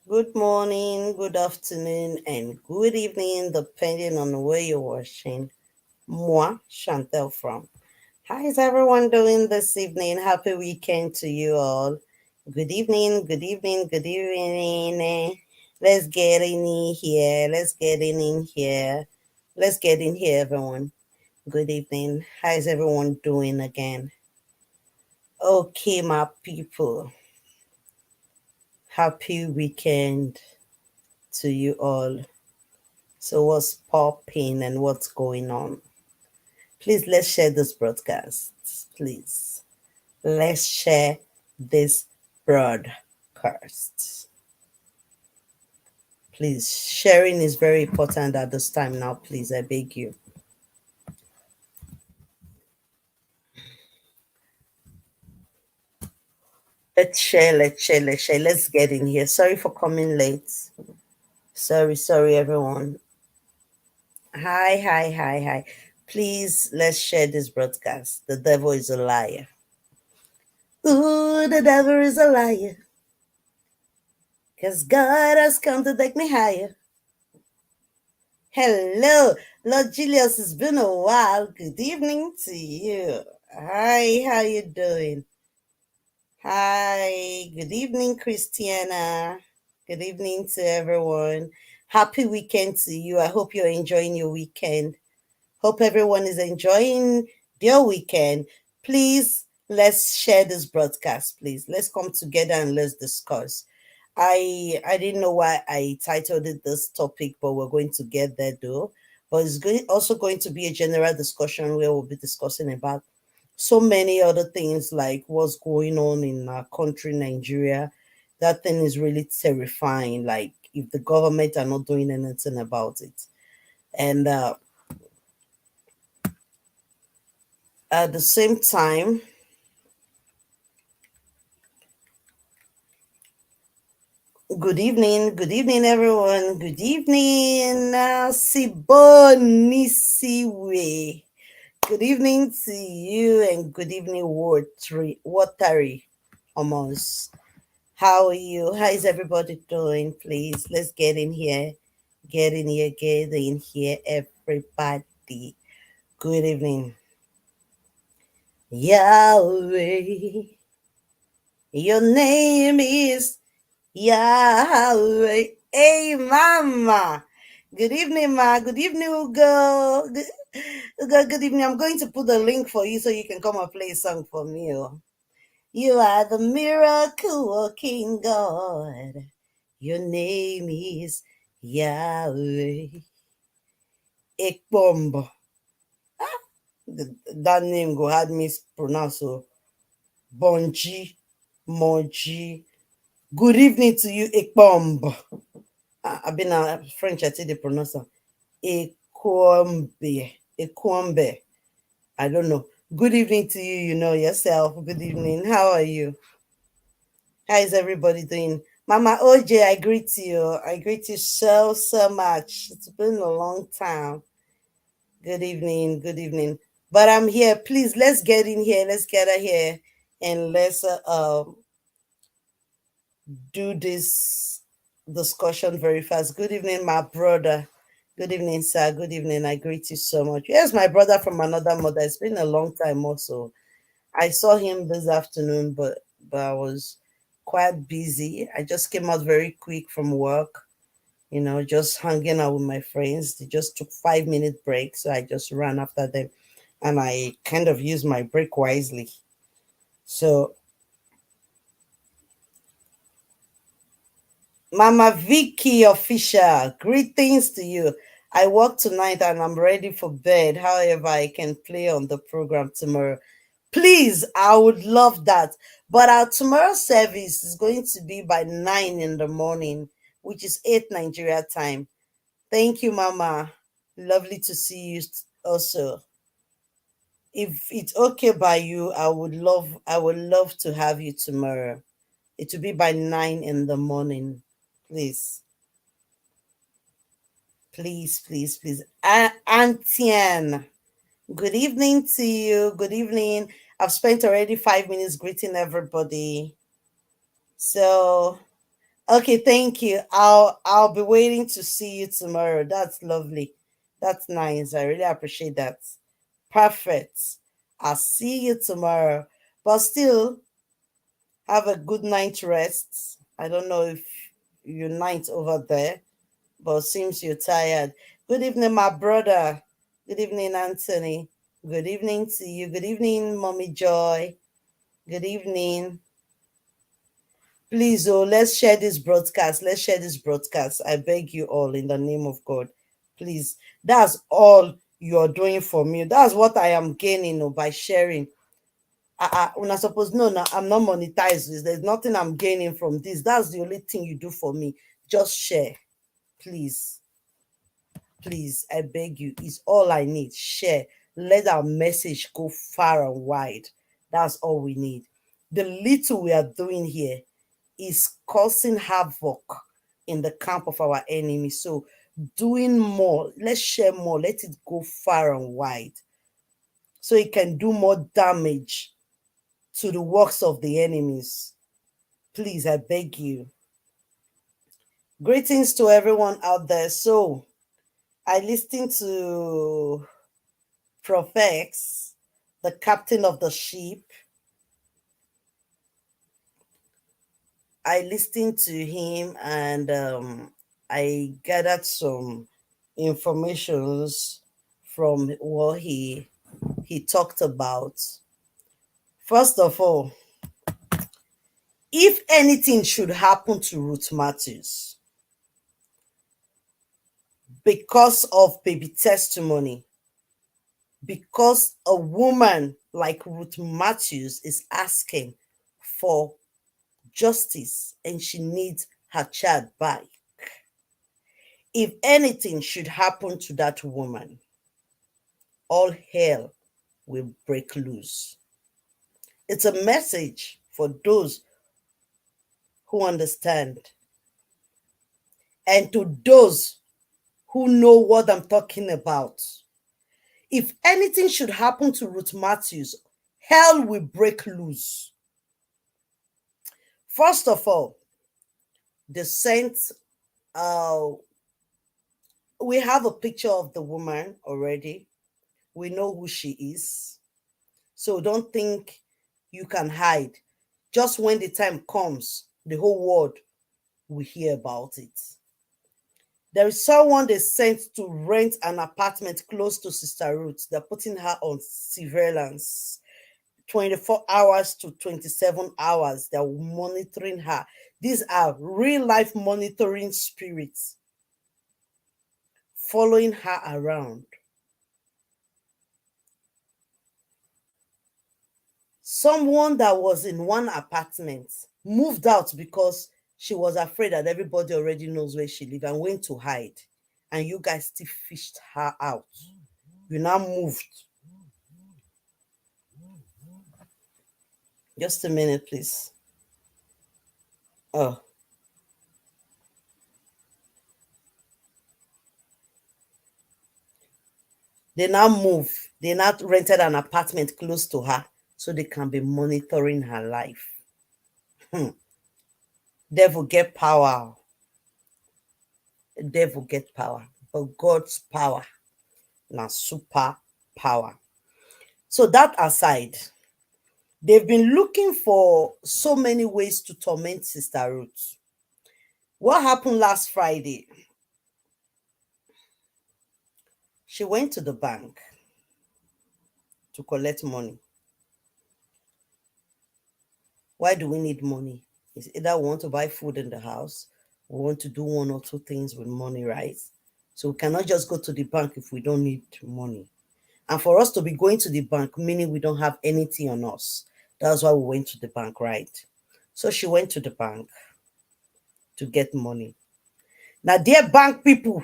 Good morning, good afternoon, and good evening, depending on where you're watching. Moi, Chantel from. How is everyone doing this evening? Happy weekend to you all. Good evening, good evening, good evening. Let's get in here. Let's get in here. Let's get in here, everyone. Good evening. How is everyone doing again? Okay, my people. Happy weekend to you all. So, what's popping and what's going on? Please, let's share this broadcast. Please, let's share this broadcast. Please, sharing is very important at this time now. Please, I beg you. Let's share, let's share, let's share. Let's get in here. Sorry for coming late. Sorry, everyone. Hi. Please, let's share this broadcast. The devil is a liar. Ooh, the devil is a liar. Because God has come to take me higher. Hello, Lord Julius. It's been a while. Good evening to you. Hi, how you doing? Hi, good evening, Christiana. Good evening to everyone. Happy weekend to you. I hope you're enjoying your weekend. Hope everyone is enjoying their weekend. Please, let's share this broadcast, please. Let's come together and let's discuss. I didn't know why I titled it this topic, but we're going to get there though. But it's also going to be a general discussion where we'll be discussing about so many other things like what's going on in our country, Nigeria. That thing is really terrifying. Like if the government are not doing anything about it. And at the same time, good evening, everyone. Good evening, Sibonisiwe. Good evening to you, and good evening, Watery almost. How are you? How is everybody doing? Please, let's get in here. Get in here, everybody. Good evening. Yahweh, your name is Yahweh. Hey, Mama. Good evening, Ma. Good evening, Ugo. Good evening. I'm going to put a link for you so you can come and play a song for me. Oh. You are the miracle working God. Your name is Yahweh. Ekbombo. That name go had me pronounce so. Bonji, Moji. Good evening to you, Ekbombo. I've been a French, I think they pronounce it. Ekwombe. Ekwombe. I don't know. Good evening to you, you know yourself. Good evening. How are you? How is everybody doing? Mama OJ, I greet you. I greet you so much. It's been a long time. Good evening. Good evening. But I'm here. Please, let's get in here. Let's gather here and let's do this discussion very fast. Good evening, my brother. Good evening, sir. Good evening. I greet you so much. Yes, my brother from another mother. It's been a long time also. I saw him this afternoon, but I was quite busy. I just came out very quick from work, just hanging out with my friends. They just took 5 minute break, so I just ran after them and I kind of used my break wisely. So Mama Vicky official, greetings to you. I work tonight and I'm ready for bed. However, I can play on the program tomorrow. Please, I would love that. But our tomorrow service is going to be by 9 in the morning, which is 8 Nigeria time. Thank you, Mama. Lovely to see you also. If it's okay by you, I would love to have you tomorrow. It will be by 9 in the morning. Please. Please. Antian, good evening to you. Good evening. I've spent already 5 minutes greeting everybody. So Okay, thank you. I'll be waiting to see you tomorrow. That's lovely. That's nice. I really appreciate that. Perfect. I'll see you tomorrow. But still, have a good night rest. I don't know if you night over there, but seems you're tired. Good evening, my brother. Good evening, Anthony. Good evening to you. Good evening, Mommy Joy. Good evening. Please, oh, let's share this broadcast. Let's share this broadcast. I beg you all in the name of God. Please. That's all you're doing for me. That's what I am gaining, oh, by sharing. When I suppose no, no, I'm not monetized. There's nothing I'm gaining from this. That's the only thing you do for me. Just share. Please. Please, I beg you. It's all I need. Share. Let our message go far and wide. That's all we need. The little we are doing here is causing havoc in the camp of our enemy. So, doing more, let's share more, let it go far and wide so it can do more damage to the works of the enemies. Please, I beg you. Greetings to everyone out there. So, I listened to Prophex, the captain of the ship. I listened to him and I gathered some informations from what he talked about. First of all, if anything should happen to Ruth Matthews because of baby testimony, because a woman like Ruth Matthews is asking for justice and she needs her child back. If anything should happen to that woman, all hell will break loose. It's a message for those who understand and to those who know what I'm talking about. If anything should happen to Ruth Matthews, hell will break loose. First of all, the saints, uh, we have a picture of the woman already. We know who she is. So don't think you can hide. Just when the time comes, the whole world will hear about it. There is someone they sent to rent an apartment close to Sister Ruth. They're putting her on surveillance 24 hours to 27 hours. They're monitoring her. These are real life monitoring spirits following her around. Someone that was in one apartment moved out because she was afraid that everybody already knows where she lives and went to hide. And you guys still fished her out. You now moved. Just a minute, please. Oh, they now move. They now rented an apartment close to her so they can be monitoring her life. Hmm. Devil get power. Devil get power. But God's power, now super power. So that aside, they've been looking for so many ways to torment Sister Ruth. What happened last Friday? She went to the bank to collect money. Why do we need money? It's either we want to buy food in the house, we want to do one or two things with money, right? So we cannot just go to the bank if we don't need money. And for us to be going to the bank, meaning we don't have anything on us. That's why we went to the bank, right? So she went to the bank to get money. Now, dear bank people,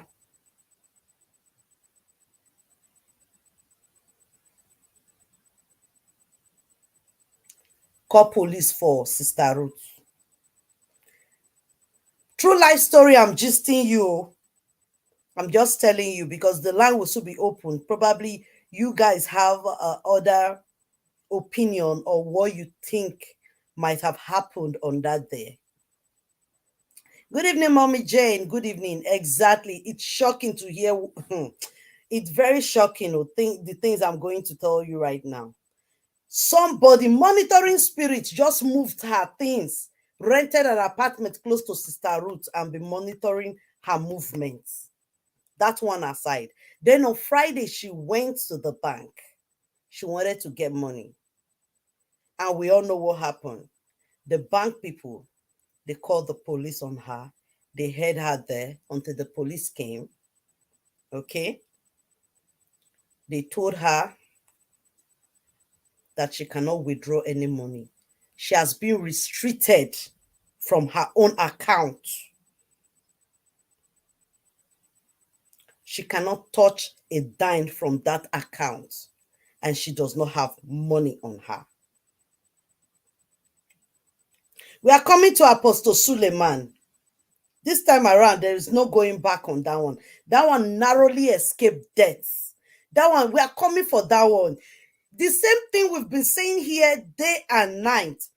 call police for Sister Ruth. True life story, I'm gisting you. I'm just telling you because the line will soon be open. Probably you guys have other opinion or what you think might have happened on that day. Good evening, Mommy Jane. Good evening. Exactly. It's shocking to hear. It's very shocking. Think the things I'm going to tell you right now. Somebody monitoring spirits just moved her things, rented an apartment close to Sister Ruth, and be monitoring her movements. That one aside. Then on Friday, she went to the bank. She wanted to get money. And we all know what happened. The bank people, they called the police on her. They had her there until the police came. Okay. They told her that she cannot withdraw any money. She has been restricted from her own account. She cannot touch a dime from that account, and she does not have money on her. We are coming to Apostle Suleiman. This time around, there is no going back on that one. That one narrowly escaped death. That one, we are coming for that one. The same thing we've been saying here day and night.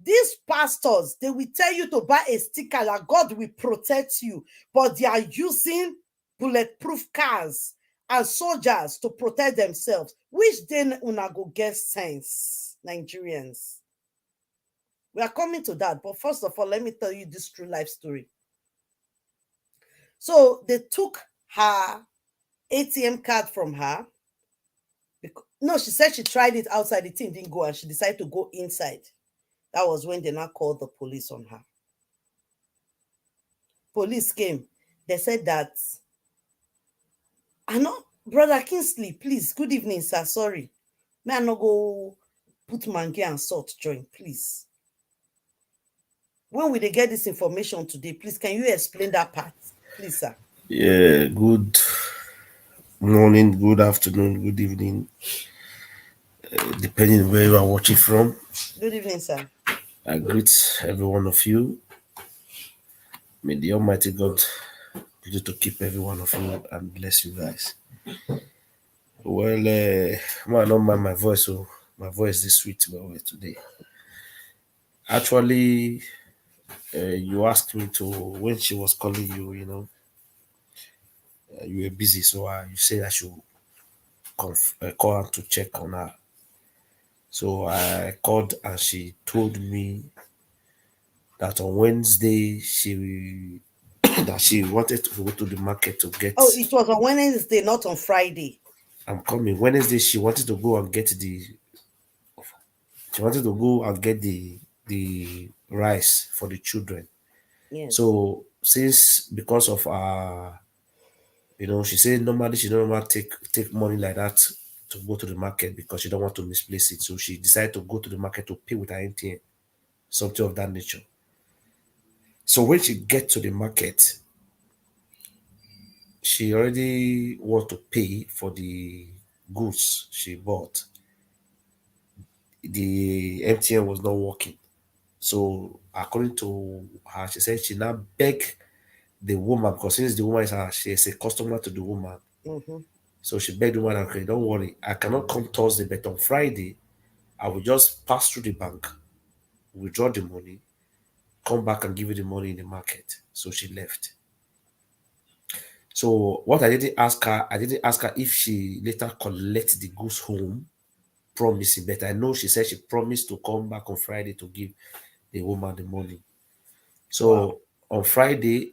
These pastors, they will tell you to buy a sticker that God will protect you, but they are using bulletproof cars and soldiers to protect themselves. Which then una go get sense, Nigerians? We are coming to that, but first of all, let me tell you this true life story. So they took her ATM card from her. No, she said she tried it outside. The thing didn't go, and she decided to go inside. That was when they now called the police on her. Police came. They said that, I know, Brother Kingsley, please, good evening, sir. Sorry. May I not go put mango and salt join, please? When will they get this information today? Please, can you explain that part? Please, sir. Yeah, good morning, good afternoon, good evening, depending where you are watching from. Good evening, sir. I greet every one of you. May the Almighty God continue to keep every one of you and bless you guys. Well, I don't mind my voice, so my voice is sweet today. Actually, you asked me to when she was calling you, you were busy, so you said I should call her to check on her. So I called and she told me that on Wednesday that she wanted to go to the market to get. Oh, it was on Wednesday, not on Friday. I'm coming. Wednesday she wanted to go and get the rice for the children. Yes. So since because of she said normally she don't normally take money like that to go to the market because she don't want to misplace it. So she decided to go to the market to pay with her MTN, something of that nature. So when she get to the market, she already want to pay for the goods she bought. The MTN was not working. So according to her, she said she now beg the woman because since the woman she is a customer to the woman. Mm-hmm. So she begged the woman, okay, don't worry, I cannot come Thursday, but on Friday, I will just pass through the bank, withdraw the money, come back and give you the money in the market. So she left. So what I didn't ask her if she later collect the goods home, promising, but I know she said she promised to come back on Friday to give the woman the money. Wow. So on Friday,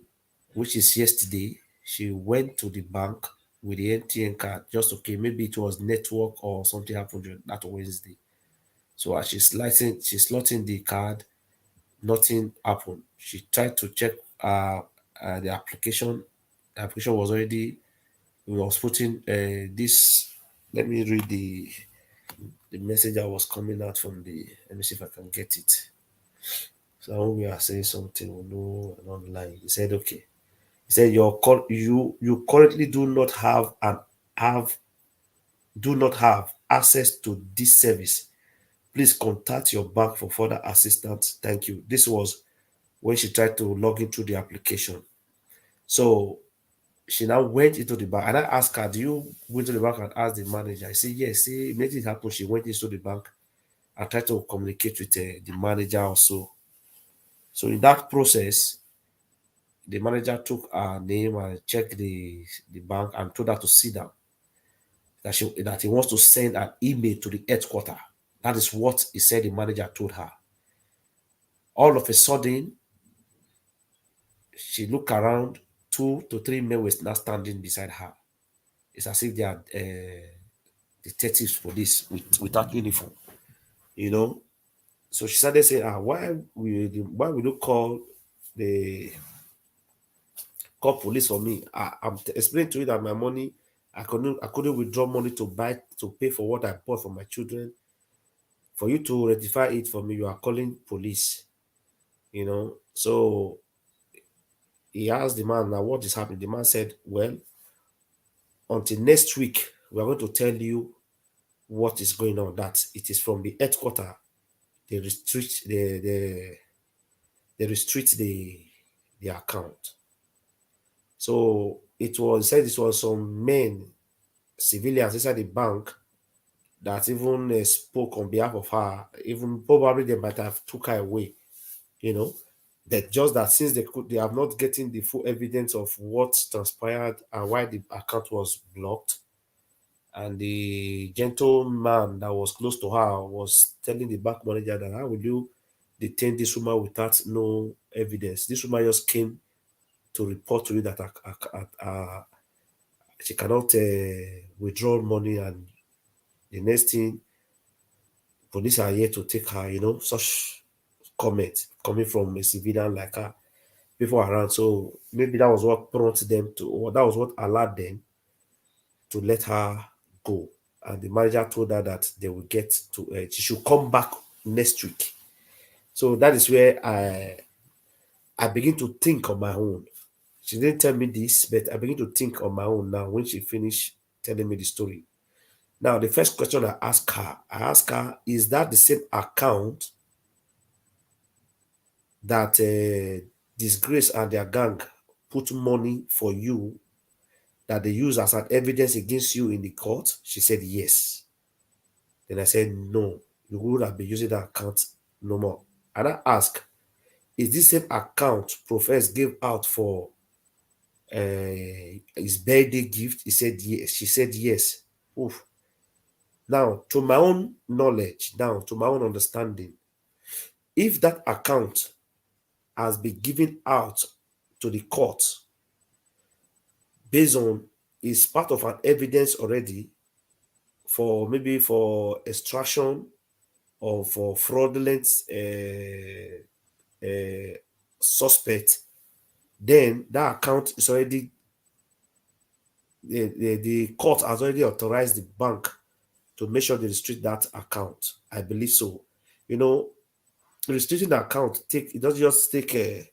which is yesterday, she went to the bank with the MTN card just okay, maybe it was network or something happened on that Wednesday. So as she's slotting the card, nothing happened. She tried to check the application. The application was already we was putting this. Let me read the message that was coming out from the. Let me see if I can get it. So when we are saying something, we know online. He said, okay. He said, you currently have do not have access to this service. Please contact your bank for further assistance. Thank you. This was when she tried to log into the application. So she now went into the bank and I asked her, do you go into the bank and ask the manager? I said, yes. See, immediately it happened. She went into the bank and tried to communicate with the manager also. So in that process, the manager took her name and checked the bank and told her to sit down. That he wants to send an email to the headquarter. That is what he said the manager told her. All of a sudden, she looked around. 2 to 3 men were now standing beside her. It's as if they are detectives police without uniform, you know. So she started saying, why we don't the call police for me? I'm explaining to you that my money, I couldn't withdraw money to pay for what I bought for my children. For you to rectify it for me, you are calling police, you know. So he asked the man, now what is happening? The man said, well, until next week, we are going to tell you what is going on. That it is from the headquarter. They restrict the account. So it was said it was some men, civilians inside the bank that even spoke on behalf of her. Even probably they might have took her away, you know. That just that since they have not getting the full evidence of what transpired and why the account was blocked. And the gentleman that was close to her was telling the bank manager that how will you detain this woman without no evidence? This woman just came to report to you that she cannot withdraw money, and the next thing, police are here to take her. You know, such comment coming from a civilian like her, people around. So maybe that was what prompted them to, or that was what allowed them to let her go. And the manager told her that they will get to, she should come back next week. So that is where I begin to think on my own. She didn't tell me this, but I begin to think on my own now when she finished telling me the story. Now, the first question I asked her, is that the same account that Disgrace and their gang put money for you that they use as an evidence against you in the court? She said yes. Then I said, no, you would have been using that account no more. And I asked, is this same account Professor gave out for his birthday gift? He said yes. She said yes. Oof. Now, to my own knowledge, now to my own understanding, if that account has been given out to the court based on is part of an evidence already for maybe for extraction or for fraudulent uh, suspect, then that account is already the court has already authorized the bank to make sure they restrict that account. I believe so. You know, restricting the account it doesn't just take a.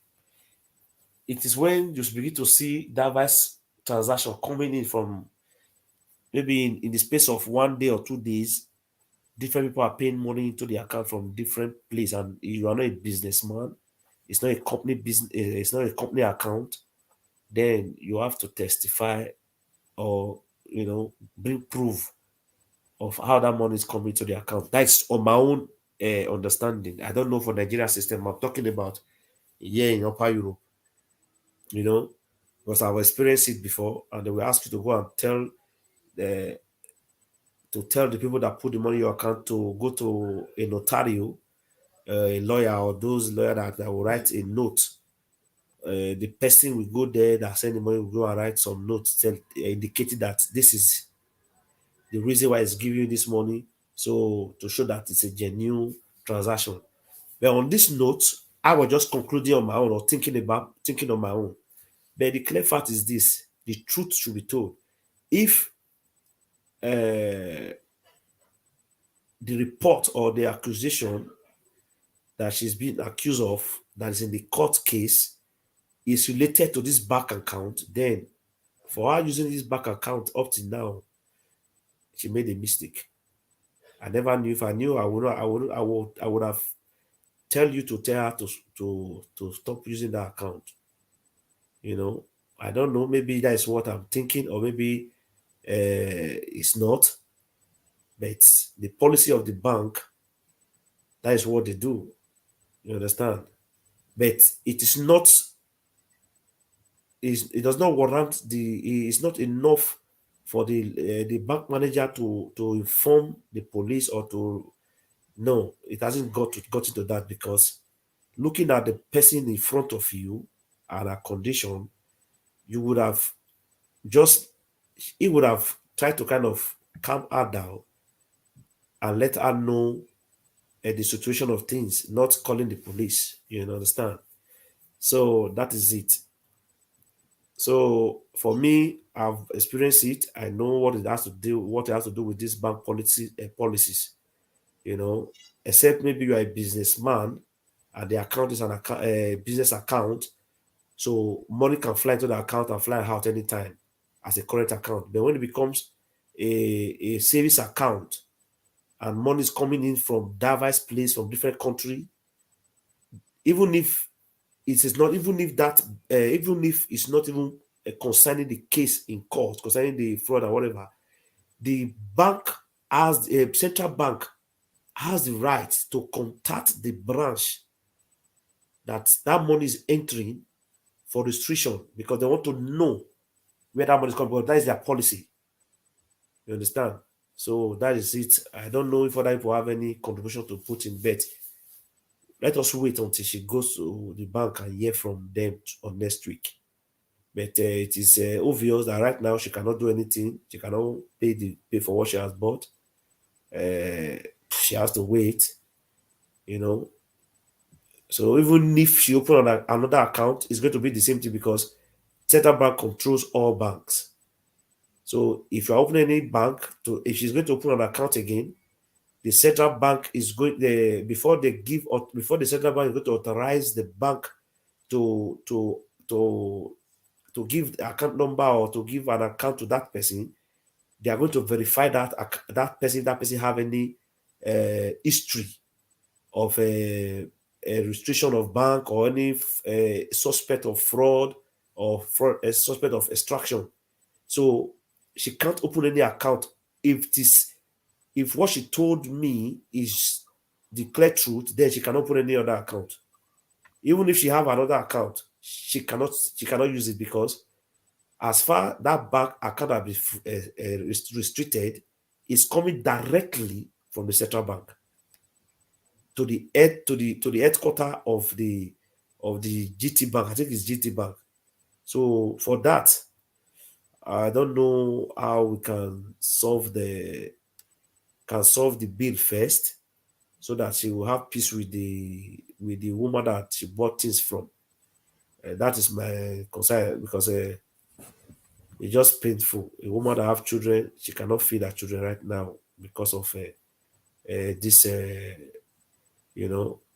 It is when you begin to see diverse transaction coming in from maybe in the space of 1 day or 2 days. Different people are paying money into the account from different places, and you are not a businessman. It's not a company business. It's not a company account. Then you have to testify or bring proof of how that money is coming to the account. That's on my own understanding. I don't know for Nigeria system. I'm talking about here in Upper Europe, you know, because I've experienced it before, and they will ask you to go and tell the people that put the money in your account to go to a notario, a lawyer, or those lawyer that will write a note. The person will go there that send the money will go and write some notes indicating that this is the reason why it's giving you this money. So to show that it's a genuine transaction. But on this note, I was just concluding on my own or thinking on my own. But the clear fact is this: the truth should be told. If the report or the accusation that she's being accused of that is in the court case is related to this bank account, then for her using this bank account up to now, she made a mistake. I never knew. If I knew, I would have tell you to tell her to stop using that account. You know, I don't know. Maybe that is what I'm thinking, or maybe it's not. But the policy of the bank, that is what they do. You understand? But it is not it does not warrant it's not enough for the bank manager to inform the police or to no, it hasn't got into that because looking at the person in front of you and her condition, you would have just he would have tried to kind of calm her down and let her know the situation of things, not calling the police. You understand? So that is it. So for me, I've experienced it. I know what it has to do with this bank policies. You know, except maybe you are a businessman and the account is a business account, so money can fly into the account and fly out anytime as a current account. But when it becomes a savings account and money is coming in from diverse place from different country, even if it is not, even if it's not even concerning the case in court, concerning the fraud or whatever, the bank has a central bank has the right to contact the branch that money is entering for restriction because they want to know where that money is coming from. That is their policy. You understand? So that is it. I don't know if other people have any contribution to put in, but let us wait until she goes to the bank and hear from them on next week. But it is obvious that right now she cannot do anything. She cannot pay for what she has bought. She has to wait. You know. So even if she open another account, it's going to be the same thing because central bank controls all banks. So if you're opening any bank if she's going to open an account again, the central bank is going before the central bank is going to authorize the bank to to to to give the account number or to give an account to that person. They are going to verify that person have any history of a restriction of bank or any suspect of fraud or a suspect of extraction. So she can't open any account if what she told me is the clear truth. Then she cannot open any other account. Even if she have another account, she cannot use it because as far that bank account has been restricted, it's coming directly from the central bank to the headquarter of the GT Bank. I think it's GT Bank. So for that, I don't know how we can solve the bill first, so that she will have peace with the woman that she bought things from. That is my concern because it's just painful. A woman that have children, she cannot feed her children right now because of this.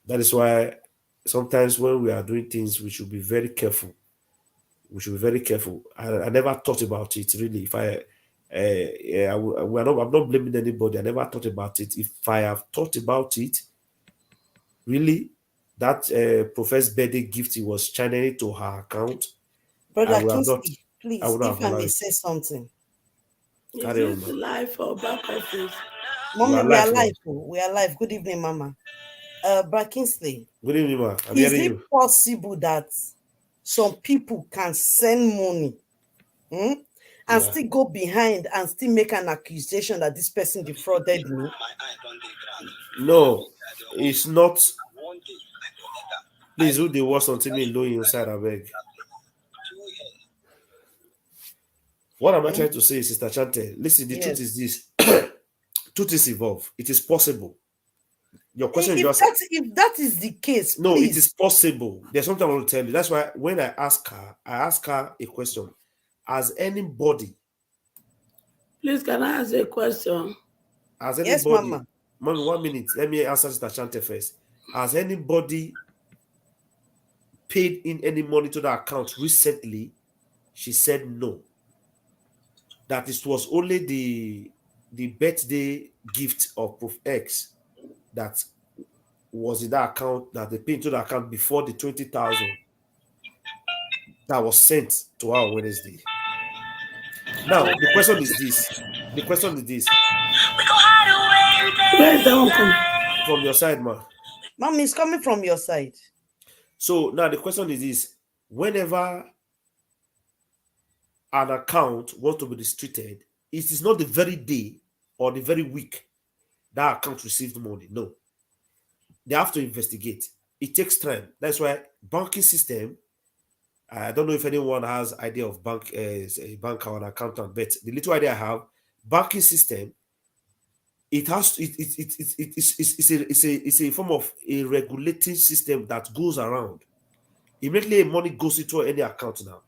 That is why sometimes when we are doing things, we should be very careful. We should be very careful. I never thought about it really. If I, yeah, I'm not blaming anybody. I never thought about it. If I have thought about it, really, that professed birthday gift he was channeling to her account, I Brother would have not. Kingsley, I please, would if have I allowed may it. say something. Is Carry on, it man. live or back office? You Mommy, are we are live now. live. Oh. We are live. Good evening, Mama. Brother Kingsley, Good evening, man. I'm is hearing it you. possible that some people can send money hmm, and Yeah. still go behind and still make an accusation that this person defrauded me? No, it's not. Please, who they was something me low inside? I beg. What am I Hmm? trying to say, Sister Chante? Listen, the truth is Yes. this: truth is evolve. It is possible. Your question is If just that is the case, no. It is please. possible. There's something I want to tell you. That's why when I ask her a question. Has anybody, Please, can I ask a question? has Yes, anybody, Mama. mommy, 1 minute. Let me answer Sister Chante first. Has anybody paid in any money to the account recently? She said no. That it was only the birthday gift of Prof X that was in that account that they paid into the account before the 20,000 that was sent to her on Wednesday. Now the question is this. The question is this Where is that one coming? from your side, man. Mommy, it's coming from your side. So now the question is this: whenever an account wants to be restricted, it is not the very day or the very week that account received money. No, they have to investigate. It takes time. That's why banking system. I don't know if anyone has idea of a bank or an accountant, but the little idea I have, banking system, it has it's a form of a regulating system that goes around. Immediately money goes into any account now.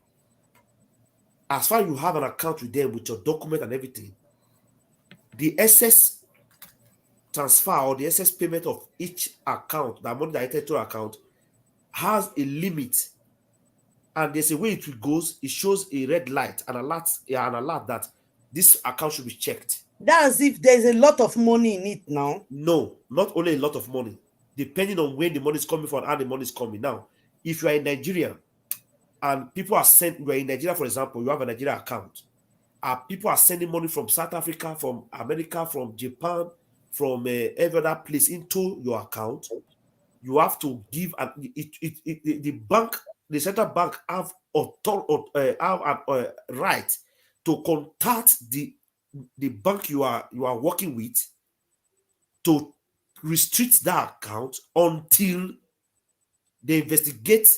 As far as you have an account with them with your document and everything, the excess transfer or the excess payment of each account, that money that entered to account, has a limit, and there's a way it goes. It shows a red light, an alert that this account should be checked. That's if there's a lot of money in it now. No, not only a lot of money, depending on where the money is coming from and how the money is coming. Now, if you are in Nigeria and people are sent, you are in Nigeria, for example, you have a Nigeria account, people are sending money from South Africa, from America, from Japan, from every other place into your account, you have to give the bank, the central bank have an right to contact the bank you are working with to restrict that account until they investigate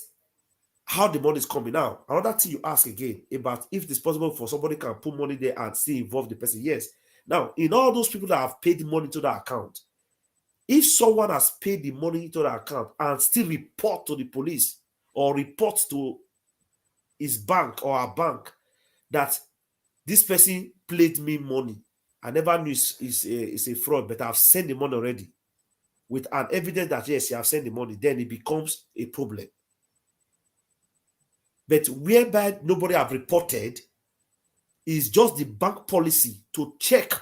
how the money is coming out. Another thing you ask again about if it's possible for somebody can put money there and still involve the person. Yes. Now, in all those people that have paid money to that account, if someone has paid the money to the account and still report to the police or report to his bank or our bank that this person played me money, I never knew it's a fraud, but I've sent the money already, with an evidence that yes, you have sent the money, then it becomes a problem. But whereby nobody have reported is just the bank policy to check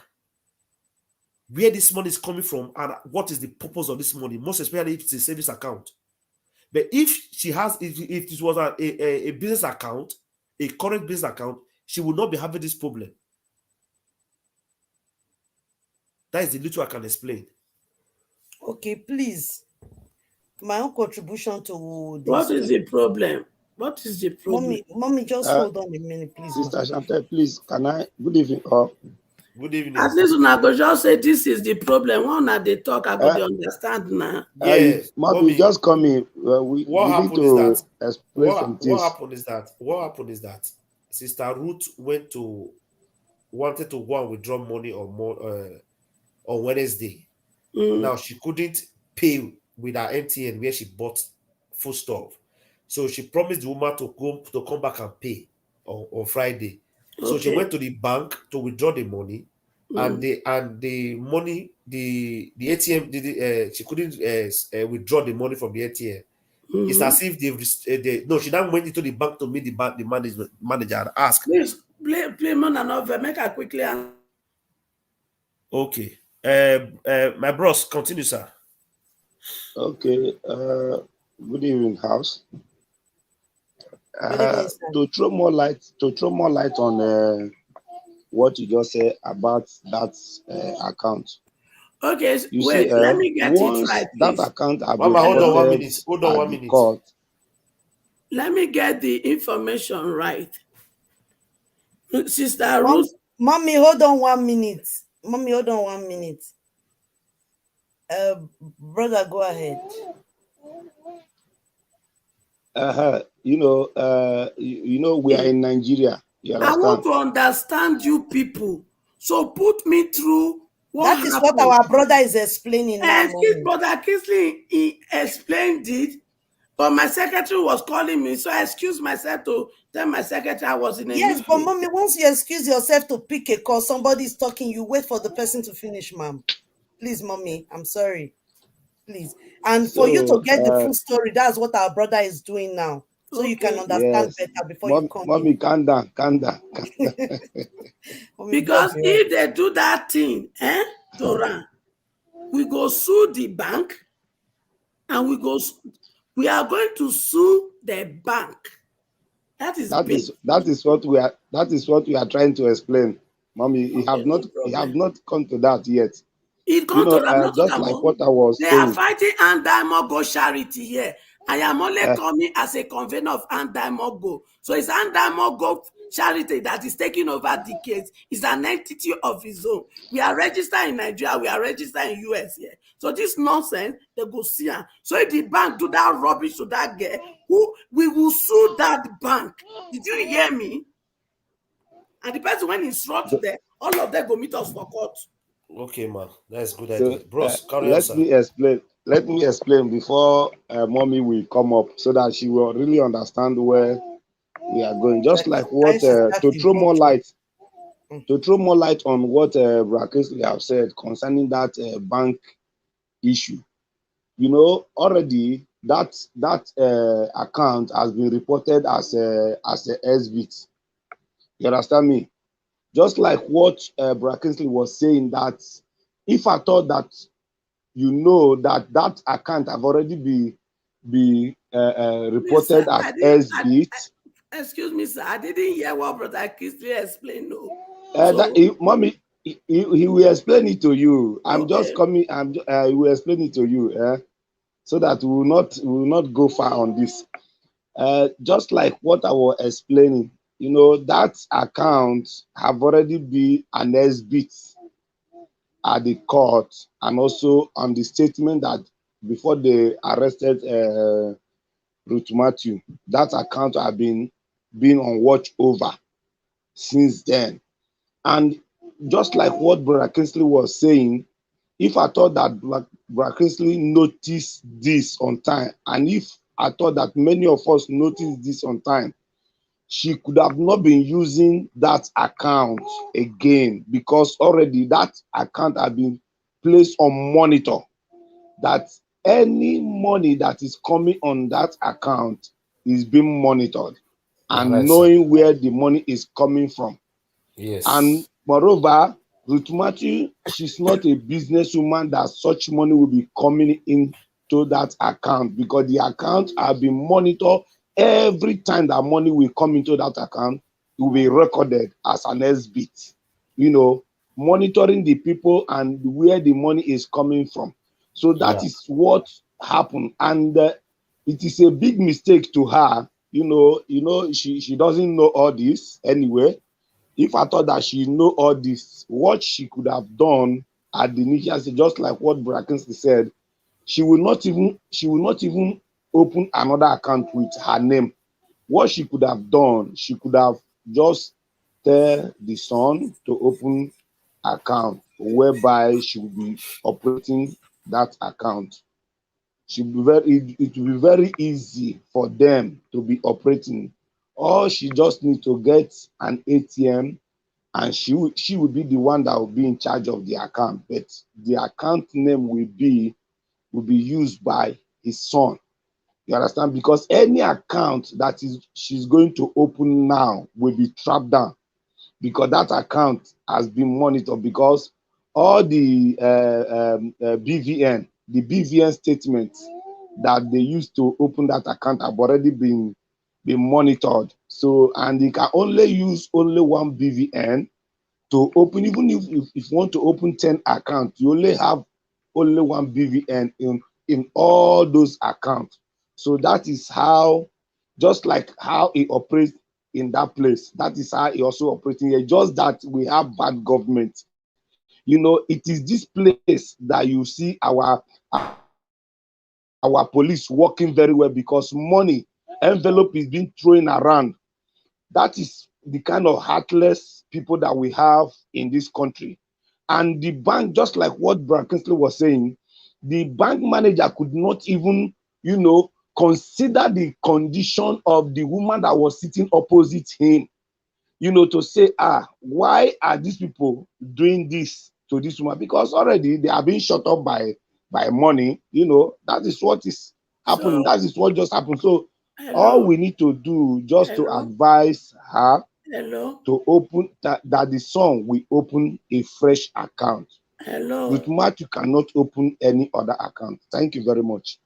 where this money is coming from and what is the purpose of this money, most especially if it's a savings account. But if this was a business account, a current business account, she would not be having this problem. That is the little I can explain. Okay, please. My own contribution to this. What is the problem? What is the problem? Mommy, just hold on a minute, please. Sister Chantel, please, can I? Good evening. Good evening. At least when I go just say this is the problem. One that they talk, I go understand now. Yes, Mommy, just come in. We need to explain some things. What happened is that Sister Ruth wanted to go and withdraw money on Wednesday. Now she couldn't pay with her MTN where she bought foodstuff. So she promised the woman to come back and pay on Friday. So she went to the bank to withdraw the money, and the money, the ATM, she couldn't withdraw the money from the ATM. It's as if she now went into the bank to meet the manager and ask. Please play man and over. Make her quickly answer. Okay. My bros, continue, sir. Okay. Good evening, house. To throw more light on what you just said about that account. Okay, wait, let me get it right. That account have been hold on 1 minute. Hold on 1 minute. Court. Let me get the information right. Sister Ruth. Mommy, hold on 1 minute. Mommy, hold on 1 minute. Brother, go ahead. We are in Nigeria. You understand? I want to understand you people. So put me through what that is happened. What our brother is explaining now. Brother Kisley, he explained it, but my secretary was calling me, so I excused myself to tell my secretary I was in a meeting. But mommy, once you excuse yourself to pick a call, somebody's talking, you wait for the person to finish, ma'am. Please, mommy, I'm sorry. Please. And for you to get the full story, that's what our brother is doing now. So you can understand better before you come. Mommy, calm down. Because if they do that thing, Torah, we go sue the bank, and we are going to sue the bank. That is what we are trying to explain. Mommy, you have not come to that yet. It comes to that, just like what I was saying. They are fighting and Diamond go charity here. I am only Uh, coming as a convener of Andaimogo. So it's Andaimogo charity that is taking over the case. It's an entity of its own. We are registered in Nigeria, we are registered in US here. So this nonsense, they go see her. So if the bank do that rubbish to that girl, who we will sue that bank. Did you hear me? And the person when he's brought so, there, all of them go meet us for court. Okay, man. That's a good so idea. Bros, carry on, let sir. me explain. Let me explain before mommy will come up so that she will really understand where we are going. Just Like like trying what to start to a throw more motion. light on what Brakesley have said concerning that bank issue. You know, already that account has been reported as a SBIT. You understand me? Just like what Brakesley was saying that if I thought that you know that that account have already be Please, sir, reported I as didn't. SBIT, Excuse me, sir. I didn't hear what Brother Christy explained. No. that So, mommy, he will explain it to you. I'm just okay. coming. He will explain it to you, so that we will not go far on this. Just like what I was explaining, you know, that account have already been an SBIT at the court, and also on the statement that before they arrested Ruth Matthew, that account have been on watch over since then. And just like what Brother Kingsley was saying, if I thought that Brother Kingsley noticed this on time, and if I thought that many of us noticed this on time, she could have not been using that account again, because already that account had been placed on monitor, that any money that is coming on that account is being monitored You're and right, sir. knowing where the money is coming from. And Yes. moreover, Ruth Matthew, she's not a businesswoman that such money will be coming into that account, because the account have been monitored. Every time that money will come into that account, it will be recorded as an SBIT. You know, monitoring the people and where the money is coming from. So that Yeah. is what happened, and it is a big mistake to her. She doesn't know all this anyway. If I thought that she know all this, what she could have done at the initial stage, just like what Brakensley said, she will not even open another account with her name. What she could have done, she could have just tell the son to open account whereby she will be operating that account. It will be very easy for them to be operating. All she just need to get an ATM, and she will be the one that will be in charge of the account, but the account name will be used by his son. You understand? Because any account that is she's going to open now will be trapped down, because that account has been monitored, because all the BVN statements that they used to open that account have already been monitored. So, and they can only use only one BVN to open. Even if you want to open 10 accounts, you only have only one BVN in all those accounts. So that is how, just like how it operates in that place, that is how it also operating here. Just that we have bad government. It is this place that you see our police working very well, because money envelope is being thrown around. That is the kind of heartless people that we have in this country. And the bank, just like what Brad Kinsley was saying, the bank manager could not even, consider the condition of the woman that was sitting opposite him, to say, why are these people doing this to this woman? Because already they are being shut up by money. That is what is happening. So, That is what just happened. So all hello, we need to do just to hello, advise her hello, to open that the son will open a fresh account. With hello. Matt, you cannot open any other account. Thank you very much.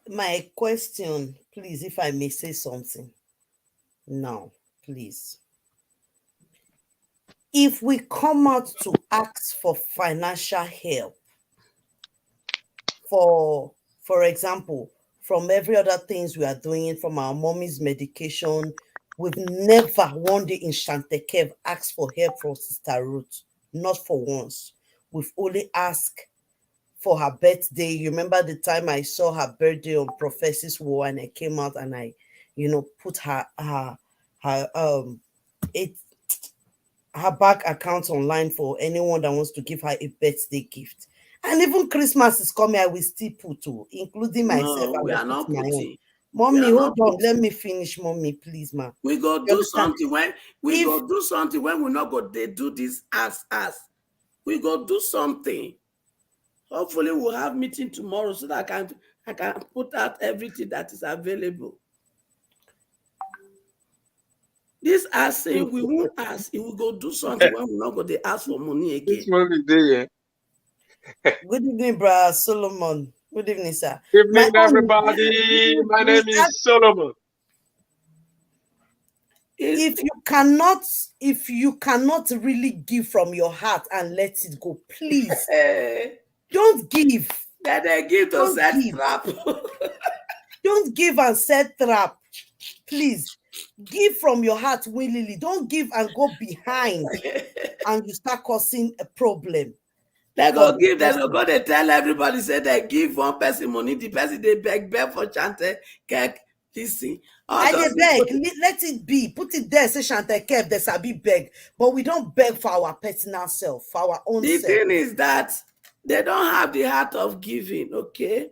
My question, please, if I may say something now, please. if we come out to ask for financial help, for example, from every other things we are doing, from our mommy's medication, we've never one day in Shantekev asked for help from Sister Ruth, not for once. We've only asked for her birthday. You remember the time I saw her birthday on Prophecy's War, and I came out and I, put her it her bank account online for anyone that wants to give her a birthday gift. And even Christmas is coming, I will still put to, including myself. No, I we will are put not my own. putting. We Mommy, are hold not on. Let putting. me finish, mommy, please, ma. We go You do understand? something when If we not go they do this as. We go do something. Hopefully we'll have meeting tomorrow so that I can put out everything that is available. This asking, we won't ask. If we go do something when we not go they ask for money This again. one is there. good evening, brother Solomon. Good evening, sir. My Evening, own is everybody. My we name is Solomon. It's, if you cannot really give from your heart and let it go, please eh, don't give. that they give to Don't set give. trap. Don't give and set trap. Please give from your heart willingly. Don't give and go behind and you start causing a problem They for go the give, they person. go they tell everybody say they give one person money, the person they beg for chante, cake, this thing. All I dey those beg, people, let it be. Put it there, say Shante Kev, there's a big beg. But we don't beg for our personal self, for our own the self. thing is that they don't have the heart of giving, okay?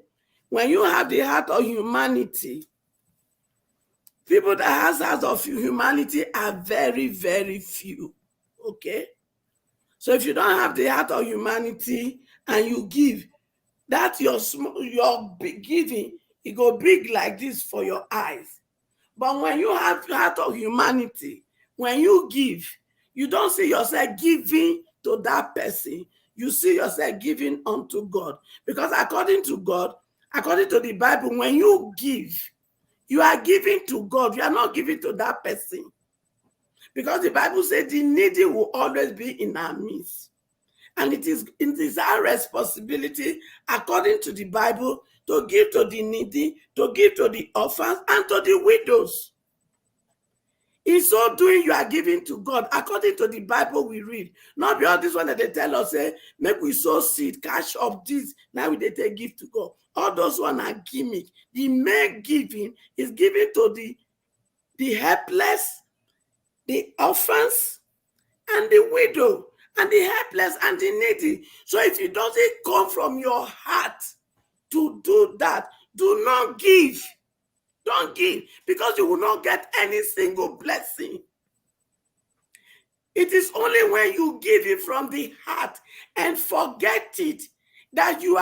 When you have the heart of humanity, people that has heart of humanity are very, very few, okay? So if you don't have the heart of humanity and you give, that your big giving, it go big like this for your eyes. But when you have the heart of humanity, when you give, you don't see yourself giving to that person. You see yourself giving unto God. Because according to God, according to the Bible, when you give, you are giving to God. You are not giving to that person. Because the Bible says the needy will always be in our midst. And it is our responsibility, according to the Bible, to give to the needy, to give to the orphans, and to the widows. In so doing, you are giving to God according to the Bible we read. Not be all this one that they tell us, say, make we sow seed, cash up this. Now they take give to God. All those one are gimmick. The main giving is giving to the helpless, the orphans, and the widow, and the helpless and the needy. So if it doesn't come from your heart to do that, do not give. Don't give, because you will not get any single blessing. It is only when you give it from the heart and forget it that you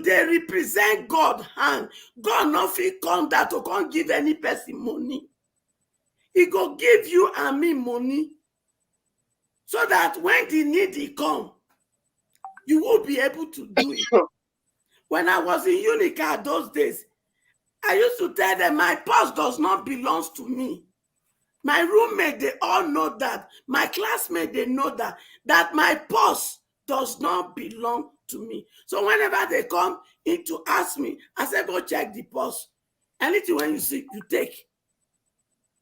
they represent God hand. God not fit come that to come give any person money. He go give you and me money so that when the needy come, you will be able to do it. When I was in Unica those days, I used to tell them my purse does not belong to me. My roommate, they all know that. My classmate, they know that my purse does not belong to me. So whenever they come in to ask me, I say, go check the purse. Anything when you see, you take.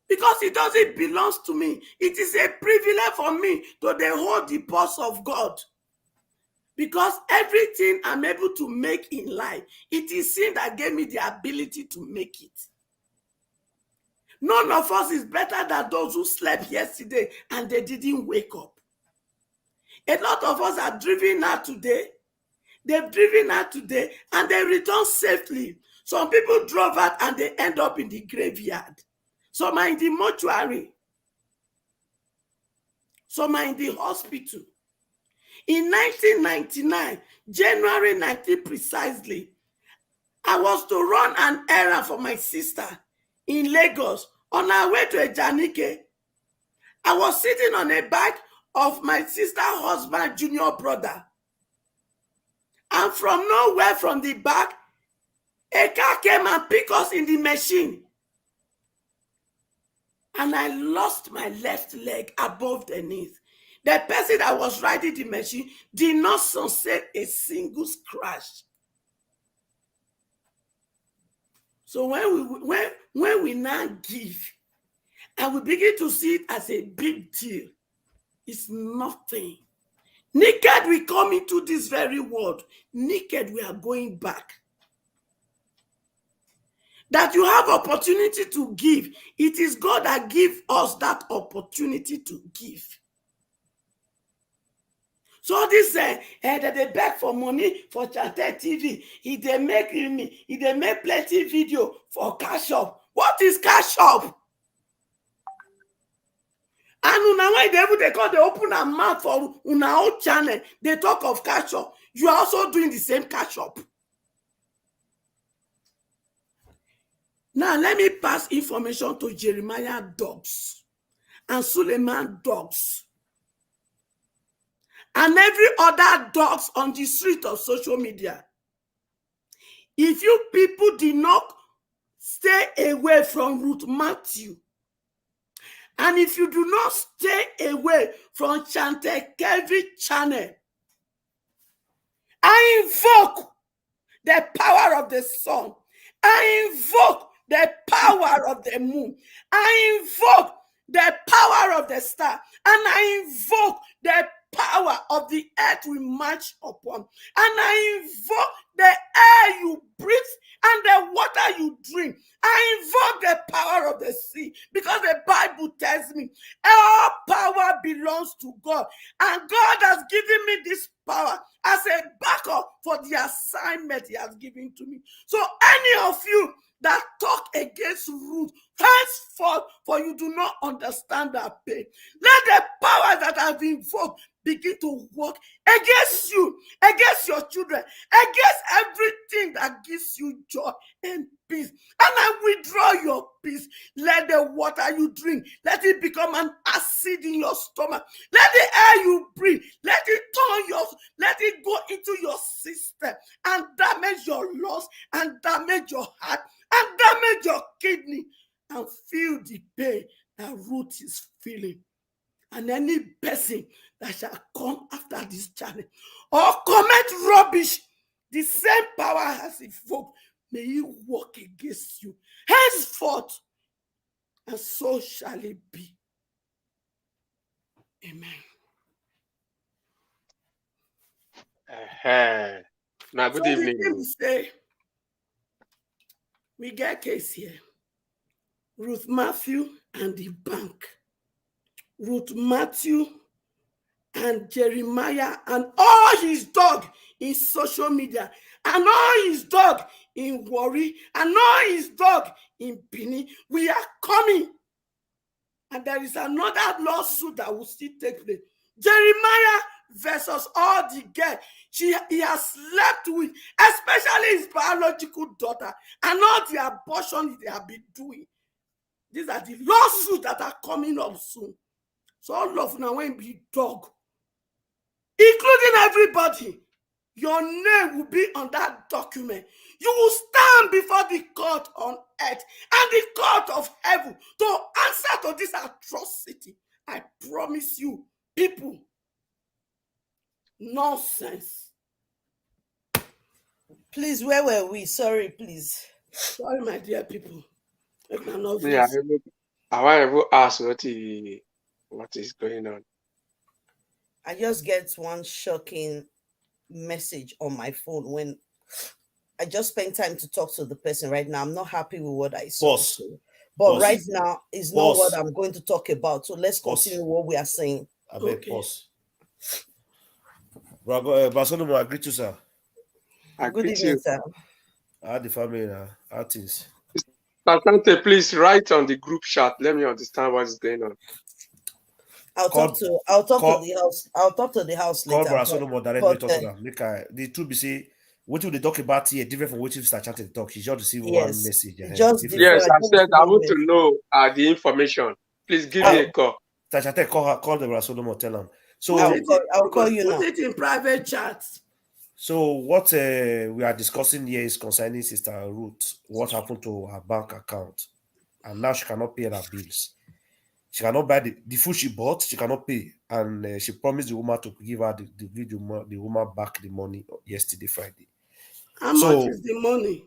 Because it doesn't belong to me. It is a privilege for me to they hold the purse of God. Because everything I'm able to make in life, it is sin that gave me the ability to make it. None of us is better than those who slept yesterday and they didn't wake up. A lot of us are driven out today. They've driven out today and they return safely. Some people drove out and they end up in the graveyard. Some are in the mortuary. Some are in the hospital. In 1999, January 19 precisely, I was to run an errand for my sister in Lagos on our way to Ejanike. I was sitting on a back of my sister's husband, junior brother. And from nowhere from the back, a car came and picked us in the machine. and I lost my left leg above the knees. The person that was riding the machine did not sustain a single scratch. So when we now give and we begin to see it as a big deal, it's nothing. Naked we come into this very world. Naked we are going back. That you have opportunity to give. It is God that gives us that opportunity to give. So this that they beg for money for Chante TV. If they make plenty video for cash up. What is cash up? And una why they open a mouth for una own channel. They talk of cash up. You are also doing the same cash up. Now let me pass information to Jeremiah dogs and Suleiman dogs and every other dogs on the street of social media. If you people did not stay away from Ruth Matthew, and if you do not stay away from Chante Kelvin channel, I invoke the power of the sun. I invoke the power of the moon. I invoke the power of the star. And I invoke the power of the earth we march upon. And I invoke the air you breathe and the water you drink. I invoke the power of the sea because the Bible tells me all power belongs to God. And God has given me this power as a backup for the assignment he has given to me. So any of you that talk against Ruth, henceforth, for you do not understand that pain. Let the power that have been invoked begin to work against you, against your children, against everything that gives you joy and peace. And I withdraw your peace. Let the water you drink, let it become an acid in your stomach. Let the air you breathe, let it go into your system and damage your lungs and damage your heart and damage your kidney and feel the pain that Ruth is feeling. And any person that shall come after this channel or comment rubbish, the same power has invoked, may it work against you henceforth, and so shall it be. Amen. Now, good So evening. the thing say, we get case here. Ruth Matthew and the bank. Ruth Matthew and Jeremiah and all his dog in social media and all his dog in worry and all his dog in Benin. We are coming. And there is another lawsuit that will still take place. Jeremiah versus all the girls he has slept with, especially his biological daughter, and all the abortion they have been doing. These are the lawsuits that are coming up soon. So all of now when be dog, including everybody, your name will be on that document. You will stand before the court on earth and the court of heaven to answer to this atrocity. I promise you, people. Nonsense. Please, where were we? Sorry, please. Sorry, my dear people. Yeah, I want to ask what is going on. I just get one shocking message on my phone when I just spent time to talk to the person. Right now, I'm not happy with what I saw. Pause. But Pause. right now is not Pause. what I'm going to talk about. So let's Pause. continue what we are saying. I beg, Okay. pause. Barcelona, I greet you, sir. Good evening, sir. How the family now? How things? Asante, please write on the group chat. Let me understand what is going on. I'll talk to the house. I'll talk to the house later. Call Barcelona directly talk to them. The truth be say, what they talk about here different from what Mr. Chante talk. He just receive one message. Just yes, I said I want to know the information. Please give me a call. Mr. Chante, call the Barcelona, tell them. So I'll call you now. Put it in private chat. So what we are discussing here is concerning Sister Ruth. What happened to her bank account, and now she cannot pay her bills. She cannot buy the food she bought. She cannot pay, and she promised the woman to give her the woman back the money yesterday, Friday. How much So is the money?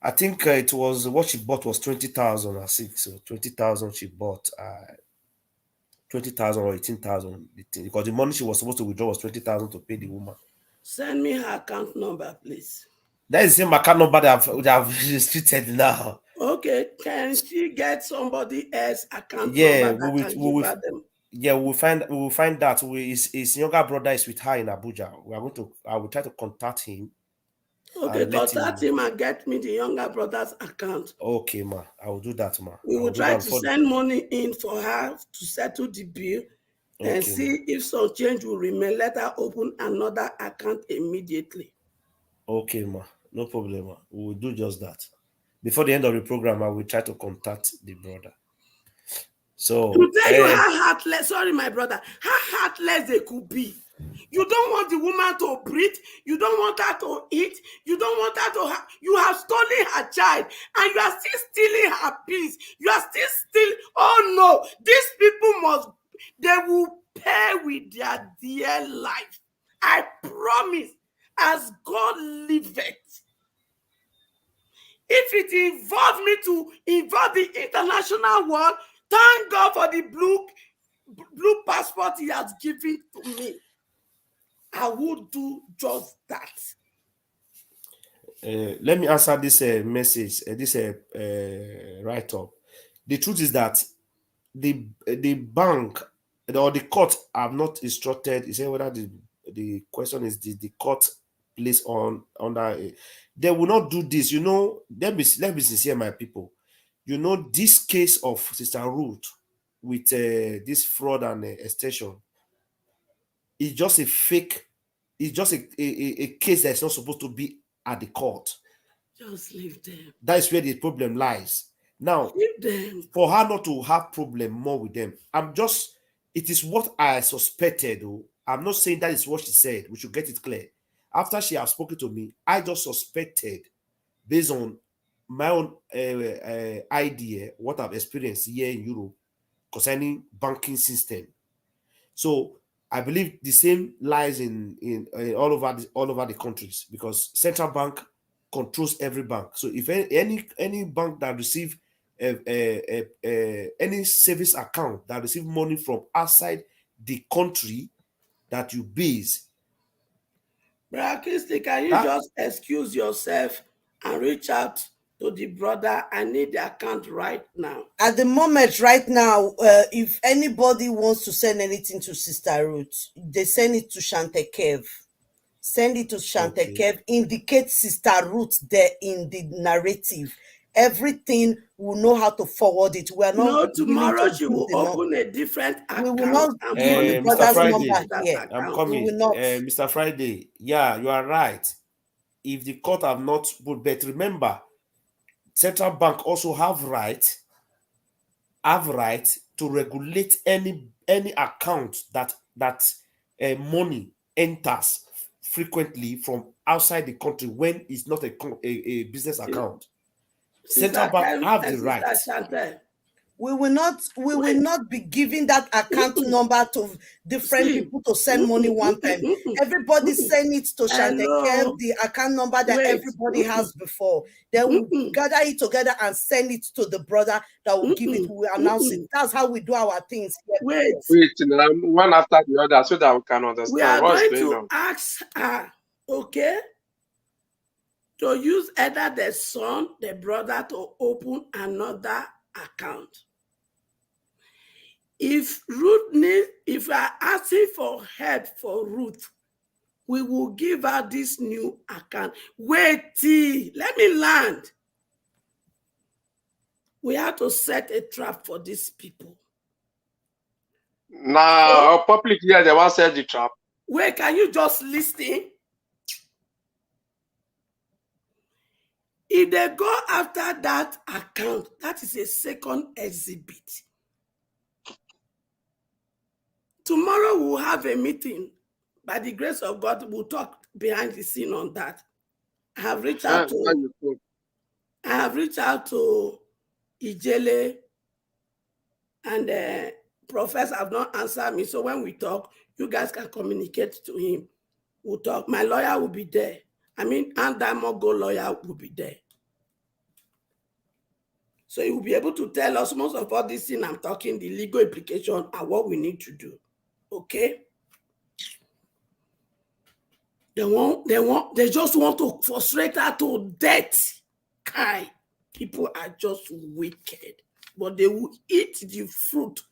I think it was what she bought was 20,000. I think so. 20,000 she bought. 20,000 or 18,000 because the money she was supposed to withdraw was 20,000 to pay the woman. Send me her account number, please. That is the same account number that I've restricted now. Okay, can she get somebody else account Yeah, number that can we give will. her them? Yeah, we will find that his younger brother is with her in Abuja. We are going to. I will try to contact him Okay, and let him contact know. him and get me the younger brother's account. Okay, ma. I will do that, ma. We I will will do try that to before. send money in for her to settle the bill and Okay, ma. see if some change will remain. Let her open another account immediately. Okay, ma. No problem, ma. We will do just that. Before the end of the program, I will try to contact the brother. To So, tell you how heartless, sorry, my brother, how heartless they could be. You don't want the woman to breathe. You don't want her to eat. You don't want her to you have stolen her child and you are still stealing her peace. You are still stealing. Oh no, these people they will pay with their dear life. I promise, as God liveth. If it involves me to involve the international world, thank God for the blue passport he has given to me. I would do just that. let me answer this message, this write up. The truth is that the bank or the court have not instructed. You say whether the question is the court place on under they will not do this. Let me sincere, my people. This case of Sister Ruth with this fraud and extension is just a fake. It's just a case that's not supposed to be at the court. Just leave them. That is where the problem lies. Now, Leave them. for her not to have problem more with them, it is what I suspected. Though. I'm not saying that is what she said. We should get it clear. After she has spoken to me, I just suspected, based on my own idea, what I've experienced here in Europe concerning banking system. So I believe the same lies in all over the countries, because central bank controls every bank. So if any bank that receive any service account that receive money from outside the country that you base, Brother Christy, can you that just excuse yourself and reach out to the brother? I need the account right now. At the moment, right now, if anybody wants to send anything to Sister Ruth, they send it to Shantekev. Send it to okay. Shantekev. Indicate Sister Ruth there in the narrative. Everything will know how to forward it. We are not No, willing tomorrow to she give will the number. open a different We will account not and give the money will Mr. brother's flow into number Friday, that here. I'm account. We will coming. not. Mr. Friday, yeah, you are right. If the court have not put, but remember, central bank also have right to regulate any account that money enters frequently from outside the country when it's not a business account. Central Sister bank Ken have the and Sister right. Chantel. We will Wait. not be giving that account Mm-mm. number to different See. people to send money Mm-mm, one mm-mm, time. mm-mm, Everybody mm-mm. send it to Shantekev, Hello. the account number that Wait. everybody Mm-mm, has before. Then we'll mm-mm, gather it together and send it to the brother that will give it. mm-mm, We will announce it. mm-mm. That's how we do our things here. Wait. Wait, now, one after the other so that we can We understand are what's going going to on. ask her, okay, to use either the son, the brother to open another account. If we are asking for help for Ruth, we will give her this new account. Wait till, let me land. We have to set a trap for these people. Now, public here, they want to set the trap. Wait, can you just listen? If they go after that account, that is a second exhibit. Tomorrow we'll have a meeting. By the grace of God, we'll talk behind the scene on that. I have reached out to Ijele. And Professor have not answered me. So when we talk, you guys can communicate to him. We'll talk. My lawyer will be there. I mean, and Damogo lawyer will be there. So he will be able to tell us most of all this thing I'm talking, the legal implication and what we need to do. Okay? They just want to frustrate her to death. Kai, people are just wicked, but they will eat the fruit.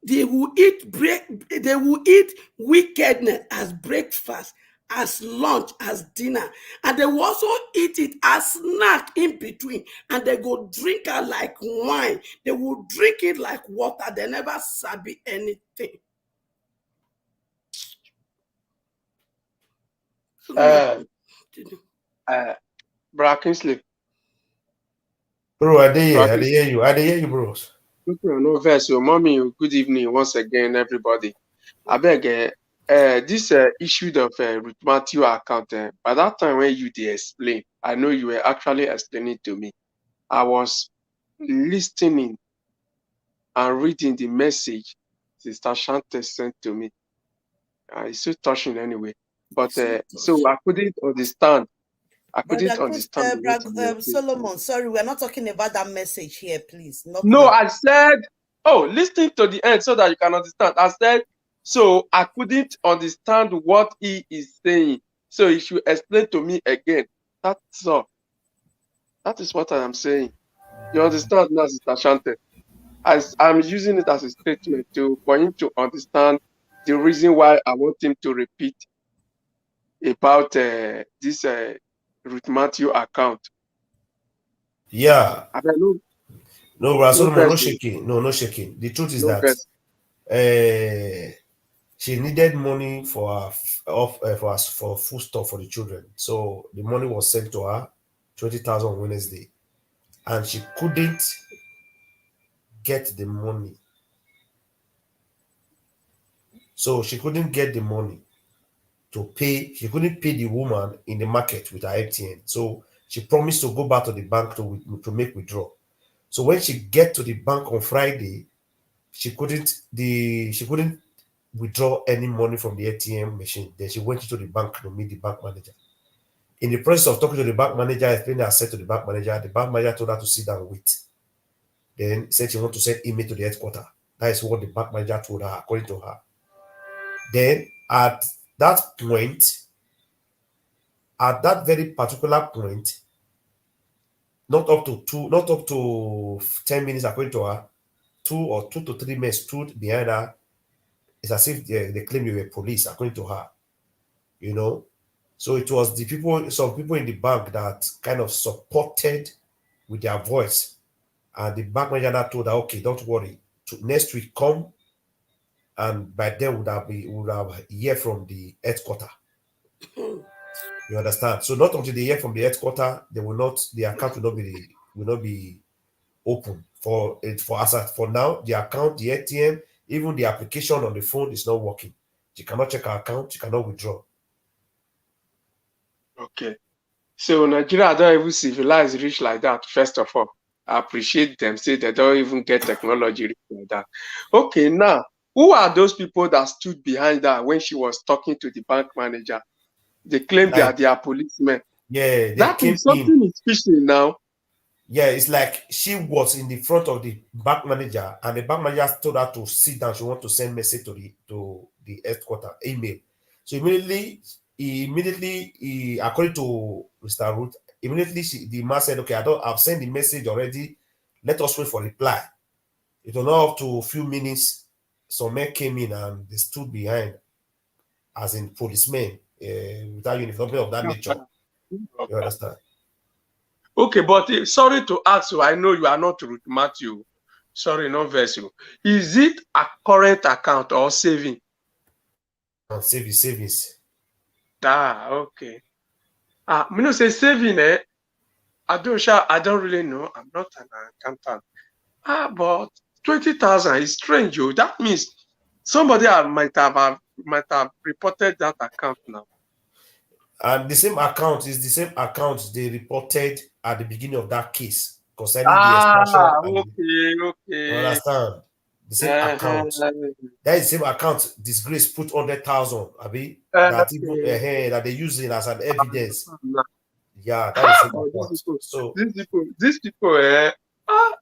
They will eat wickedness as breakfast, as lunch, as dinner, and they will also eat it as snack in between, and they go drink it like wine. They will drink it like water. They never sabi anything. I don't know Uh, what to do. Bra Kingsley, Bro, I did Bra hear, I did Kingsley, hear you. I did hear you, bros. no verse. Your mommy, good evening once again, everybody. I beg, this issue of Ruth Matthew account, by that time when you did explain, I know you were actually explaining to me. I was listening and reading the message Sister Shante sent to me. It's so touching anyway. But So so touching. I couldn't understand. I couldn't Brother Chris, understand what you were saying. Solomon, sorry, we're not talking about that message here, please. Not No, now. I said, oh, listening to the end so that you can understand. I said, so I couldn't understand what he is saying. So he should explain to me again. That's all. That is what I am saying. You understand now, Sister Shante? I'm using it as a statement for him to understand the reason why I want him to repeat about this Ruth Matthew account. Yeah. I mean, no, No, bro, no Solomon, no verse, shaking. No, no shaking. The truth is no that verse. she needed money for her for food stuff for the children. So the money was sent to her, 20,000 on Wednesday, and she couldn't get the money. So she couldn't get the money to pay. She couldn't pay the woman in the market with her ATM. So she promised to go back to the bank to make withdraw. So when she get to the bank on Friday, she couldn't withdraw any money from the ATM machine. Then she went into the bank to meet the bank manager. In the process of talking to the bank manager, explaining her said to the bank manager told her to sit down and wait. Then said she want to send email to the headquarters. That is what the bank manager told her, according to her. Then that point, at that very particular point, not up to 10 minutes, according to her, 2 to 3 men stood behind her. It's as if they claim they were police, according to her. You know, so it was some people in the bank that kind of supported with their voice. And the bank manager told her, okay, don't worry. Next week come, and by then would have hear from the headquarter. You understand? So not until they hear from the headquarter, the account will not be open for it for as for now. The account, the ATM, even the application on the phone is not working. She cannot check her account. She cannot withdraw. Okay. So Nigeria don't even civilize rich like that, first of all. I appreciate them, say they don't even get technology rich like that. Okay, now, who are those people that stood behind her when she was talking to the bank manager? They claim Like, they are policemen. yeah, they That came is in. something is fishy now. Yeah, it's like she was in the front of the bank manager, and the bank manager told her to sit down. She want to send message to the headquarter email. So according to Mr. Ruth, immediately the man said, "Okay, I've sent the message already. Let us wait for reply." It was not up to a few minutes. Some men came in and they stood behind, as in policemen, without uniform, something of that nature. You understand? Okay, but sorry to ask you, I know you are not Ruth Matthew. Sorry, no verse you. Is it a current account or saving? And savings. Okay. Me no say saving, I don't really know. I'm not an accountant. But 20,000 is strange, yo. That means somebody might have reported that account now. And the same account is the same account they reported at the beginning of that case. concerning the extraction Ah, and okay, you okay. understand the same account. Uh-huh. That is the same account. Disgrace put 100,000. Abi that even Okay. that they use it as an evidence. Nah. Yeah, that is same But account. So these people, ah,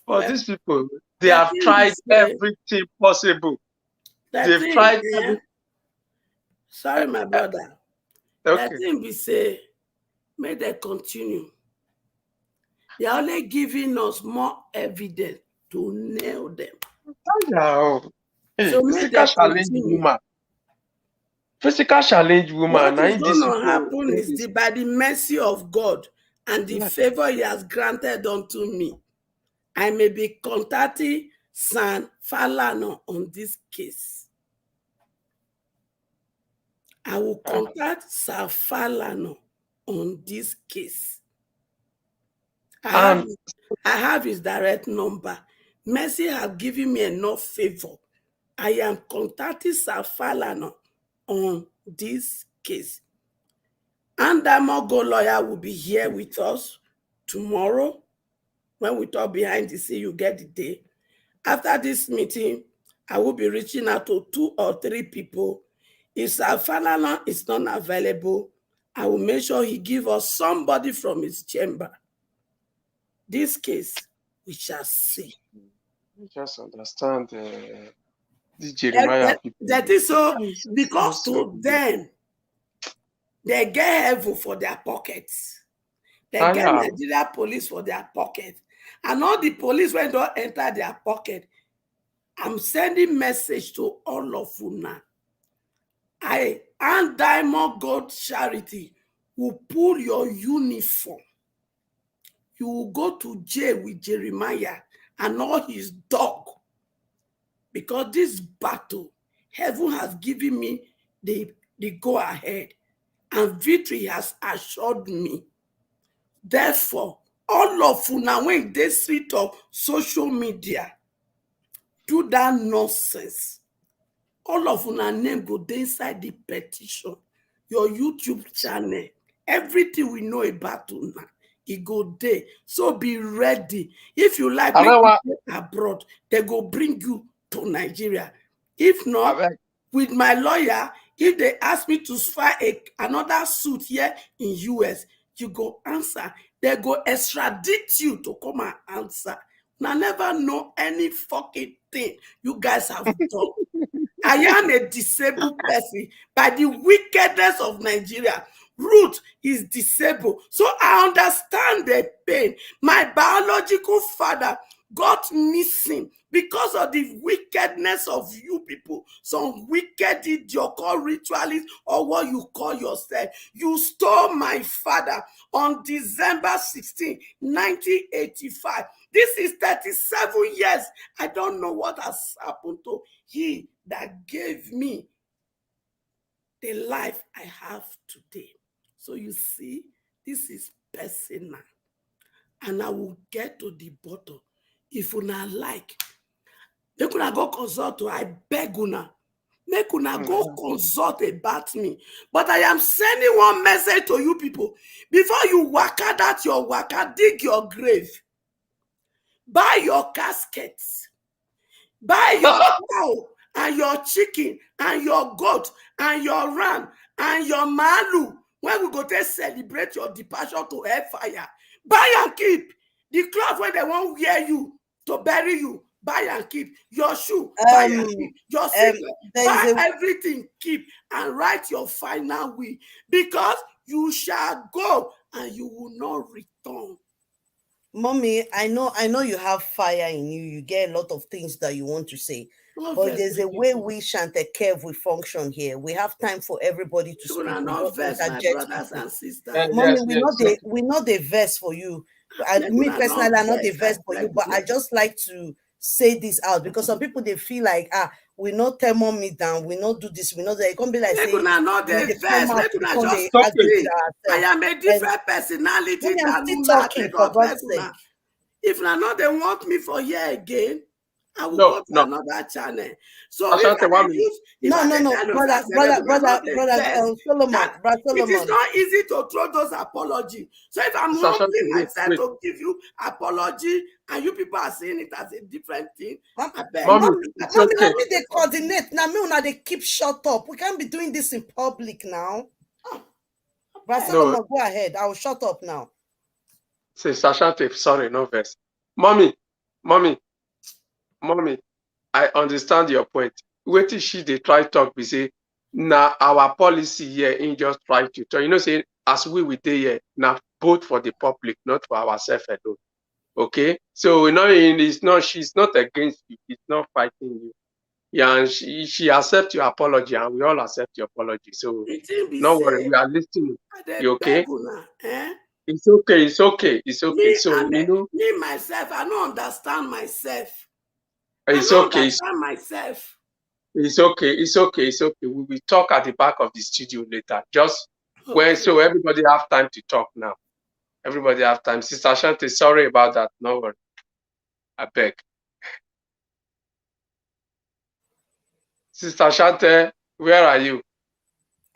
but But these people, they the have thing be tried say, everything possible. the They've thing, tried eh? every. Sorry, my brother. The Okay. thing be say, may they continue. They are only giving us more evidence to nail them. Yeah. Hey, So may they continue. physical challenge woman. What Now is in going these to people, happen is the, by the mercy of God and the yeah. favor He has granted unto me, I may be contacting San Falano on this case. I will Ah, contact San Falano on this case. I have and I have his direct number. Mercy has given me enough favor. I am contacting San Falano on this case. And Damogo lawyer will be here with us tomorrow when we talk behind the scene. You get the day. After this meeting, I will be reaching out to 2 or 3 people. If San Falana is not available, I will make sure he give us somebody from his chamber. This case, we shall see. you just understand the Jeremiah people. That is so, It's because so to them, they get heaven for their pockets. They ah, get yeah. Nigeria police for their pocket. And all the police when they enter their pocket, I'm sending message to all of you now. I and Diamond Gold Charity will pull your uniform. You will go to jail with Jeremiah and all his dog. Because this battle, heaven has given me the go ahead, and victory has assured me. Therefore, all of you now, when they street of social media do that nonsense, all of una name go dey inside the petition, your YouTube channel, everything we know about una, e go dey. So be ready. If you like, I make don't you want. go abroad, they go bring you to Nigeria. If I not, beg. with my lawyer, if they ask me to file another suit here in US, you go answer. They go extradite you to come and answer. Una never know any fucking thing you guys have done. I am a disabled person by the wickedness of Nigeria. Ruth is disabled. So I understand the pain. My biological father got missing because of the wickedness of you people. Some wicked idiot called ritualists or what you call yourself. You stole my father on December 16, 1985. This is 37 years. I don't know what has happened to he that gave me the life I have today. So you see, this is personal. And I will get to the bottom. If una like, make una go consult. I beg una. Make una go consult about me. But I am sending one message to you people. Before you waka that your waka, dig your grave. Buy your caskets. Buy your cow and your chicken and your goat and your ram and your malu when we go to celebrate your departure to hellfire. Buy and keep. The cloth when they won't wear you to bury you, buy and keep. Your shoe, buy Um, and keep. Your um, singlet, there is buy a everything, keep, and write your final will, because you shall go and you will not return. mommy. I know you have fire in you. You get a lot of things that you want to say, No but vex, there's my a way people. we Chantekev we function here. We have time for everybody to You speak. are We not don't vex, my interject brothers people. and sisters. Mommy, Yes, yes. Okay. we know the verse for you. And Make me una personally, not I know the vex, I verse for you, beg but I una. just like to say this out because some people they feel like we not turn mommy down, we not do this, we not that. It can't be like Make say una not we dey they come vex. out Make to una come just they It's okay. argue with see. I ourselves. am a And different personality mommy, I'm than still una. May talking for God God's bless sake. una. If una not dey want me for here again, I will No, go to no. another channel. So if Asante, I one dey minute. use, if No, I no, dey no, tell you, say brother, I brother, una brother, no dey brother, vex, Solomon, that brother it is Solomon. not easy to throw those apology. So if I'm Sister Asante, humbling wait, myself wait. to give you apology and you people are seeing it as a different thing, Mom, I beg Mommy, you, mommy, it's mommy, okay. let me they coordinate. Now, me una they keep shut up. We can't be doing this in public now. ah, Brother abeg. No, Solomon, go ahead. I will shut up now. Sister Asante, sorry, no verse. Mommy, mommy, mommy, I understand your point. Wetin she dey try talk be say na our policy here in just try to talk. You know, say as we dey here, na both for the public, not for ourselves alone. Okay, so we know it's not she's not against you, it's not fighting you. Yeah, and she accept your apology, and we all accept your apology. So The thing be no worry, say, we are listening. I dey You beg okay? una, eh? It's okay, it's okay, it's okay. So you know, Me myself, I no understand myself. I it's no okay, understand myself. it's okay, it's okay, it's okay. We will talk at the back of the studio later. Just when Okay. so everybody have time to talk now. Everybody have time. Sister Shante, sorry about that. No worry. I beg. Sister Shante, where are you?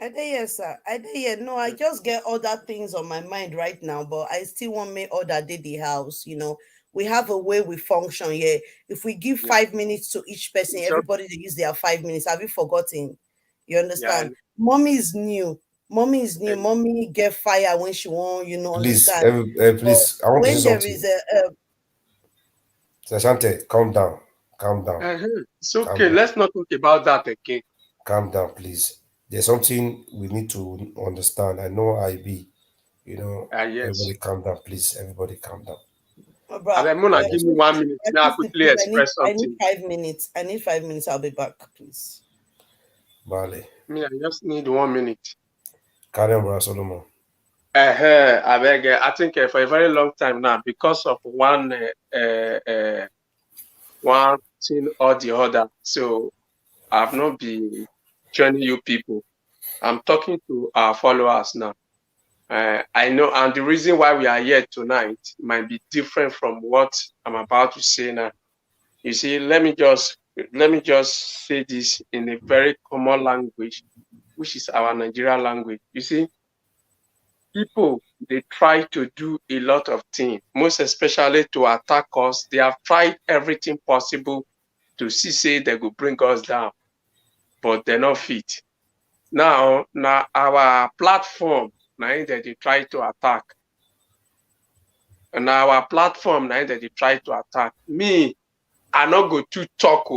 I did here, sir. I did here. No, I just get other things on my mind right now, but I still want me other day the house. We have a way we function here. If we give Yeah, 5 minutes to each person, it's okay. everybody they use their 5 minutes. Have you forgotten? You Yeah, understand? Mommy is new. Mommy is new. and Mommy get fire when she want. Please, Understand? But please, I want to say when there is something. Sashante, calm down, calm down, it's calm okay. down, Let's not talk about that again. calm down, please. There's something we need to understand. I know I be, Yes. everybody calm down, please. Everybody calm down. bruh, Mona, give me 1 minute. May I quickly please, express I need something. 5 minutes. I need 5 minutes. I'll be back, please. Vale. Me, I just need 1 minute. Carry on, Brother Solomon. I beg. I think for a very long time now, because of one thing or the other. So I've not been joining you people. I'm talking to our followers now. I know, and the reason why we are here tonight might be different from what I'm about to say now. You see, let me just say this in a very common language, which is our Nigerian language. You see, people they try to do a lot of things, most especially to attack us. They have tried everything possible to see say they go bring us down, but they're not fit. Now our platform, now that they try to attack, and our platform now that they try to attack me. I not go to talk,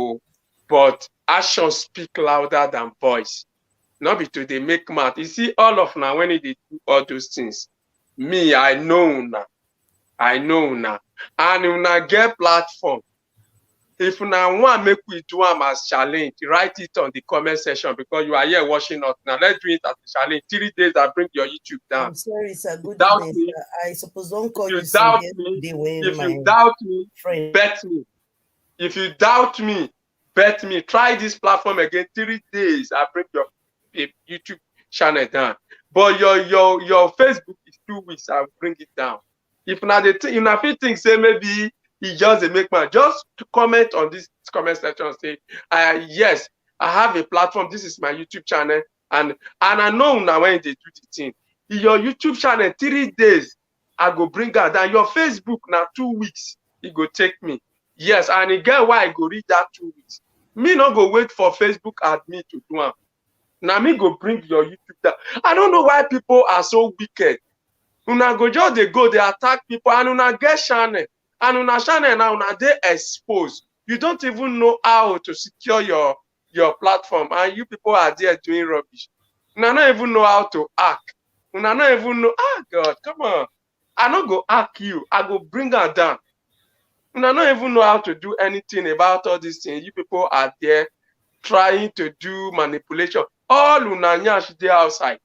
but actions speak louder than voice. Not be to they make mouth. You see, all of now when they do all those things, me, I know now. I know now. And una get platform. If una want make we do am as challenge, write it on the comment section because you are here watching us now. Let's do it as a challenge. 3 days I bring your YouTube down. I'm sorry, sir. If you Good doubt evening, me, sir. I suppose don't if call you you since doubt me, yesterday when if my you doubt me, friend. bet me. If you doubt me, bet me. Try this platform again. 3 days, I bring your YouTube channel down. But your Facebook is 2 weeks. I'll bring it down. If now the thing, if you think say maybe he just a make man, just to comment on this comment section and say, yes, I have a platform. This is my YouTube channel, and I know now when they do the thing. Your YouTube channel 3 days, I go bring her down. Your Facebook now 2 weeks. It go take me. Yes, and again, why I go read that 2 weeks. Me not go wait for Facebook admin to do am. Now me go bring your YouTube down. I don't know why people are so wicked. Una go just they go, they attack people, and una get channel. And una channel now, una they exposed. You don't even know how to secure your platform, and you people are there doing rubbish. Una not even know how to hack. Una not even know, God, come on. I not go hack you. I go bring her down. Una don't even know how to do anything about all these things. You people are there trying to do manipulation. All una nyash dey outside.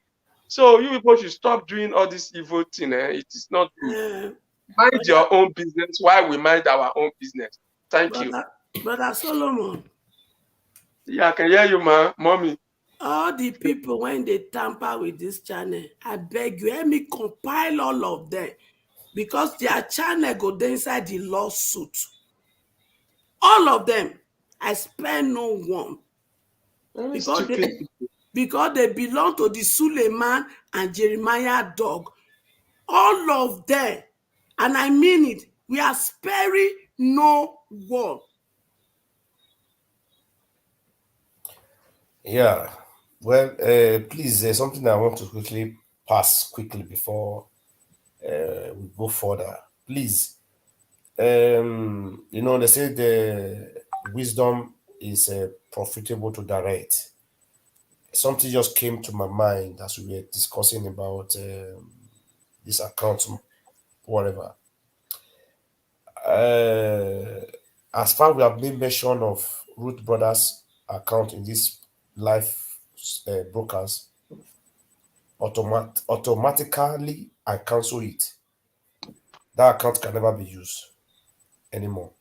So you people should stop doing all this evil thing. It is not good. Uh, Mind brother, your own business while we mind our own business. Thank you. brother Solomon, Yeah, I can hear you, ma. Mommy. all the people when they tamper with this channel, I beg you, help me compile all of them because their channel go dey inside the lawsuit. All of them, I spare no one, Very because they stupid people. because they belong to the Suleiman and Jeremiah dog. All of them, and I mean it. We are sparing no one. Yeah. Well, please, there's something I want to quickly pass quickly before we go further. Please, they say the wisdom is profitable to direct. Something just came to my mind as we were discussing about this account, whatever. Uh, as far we have made mention of Root Brothers account in this life brokers, automatically I cancel it. That account can never be used anymore.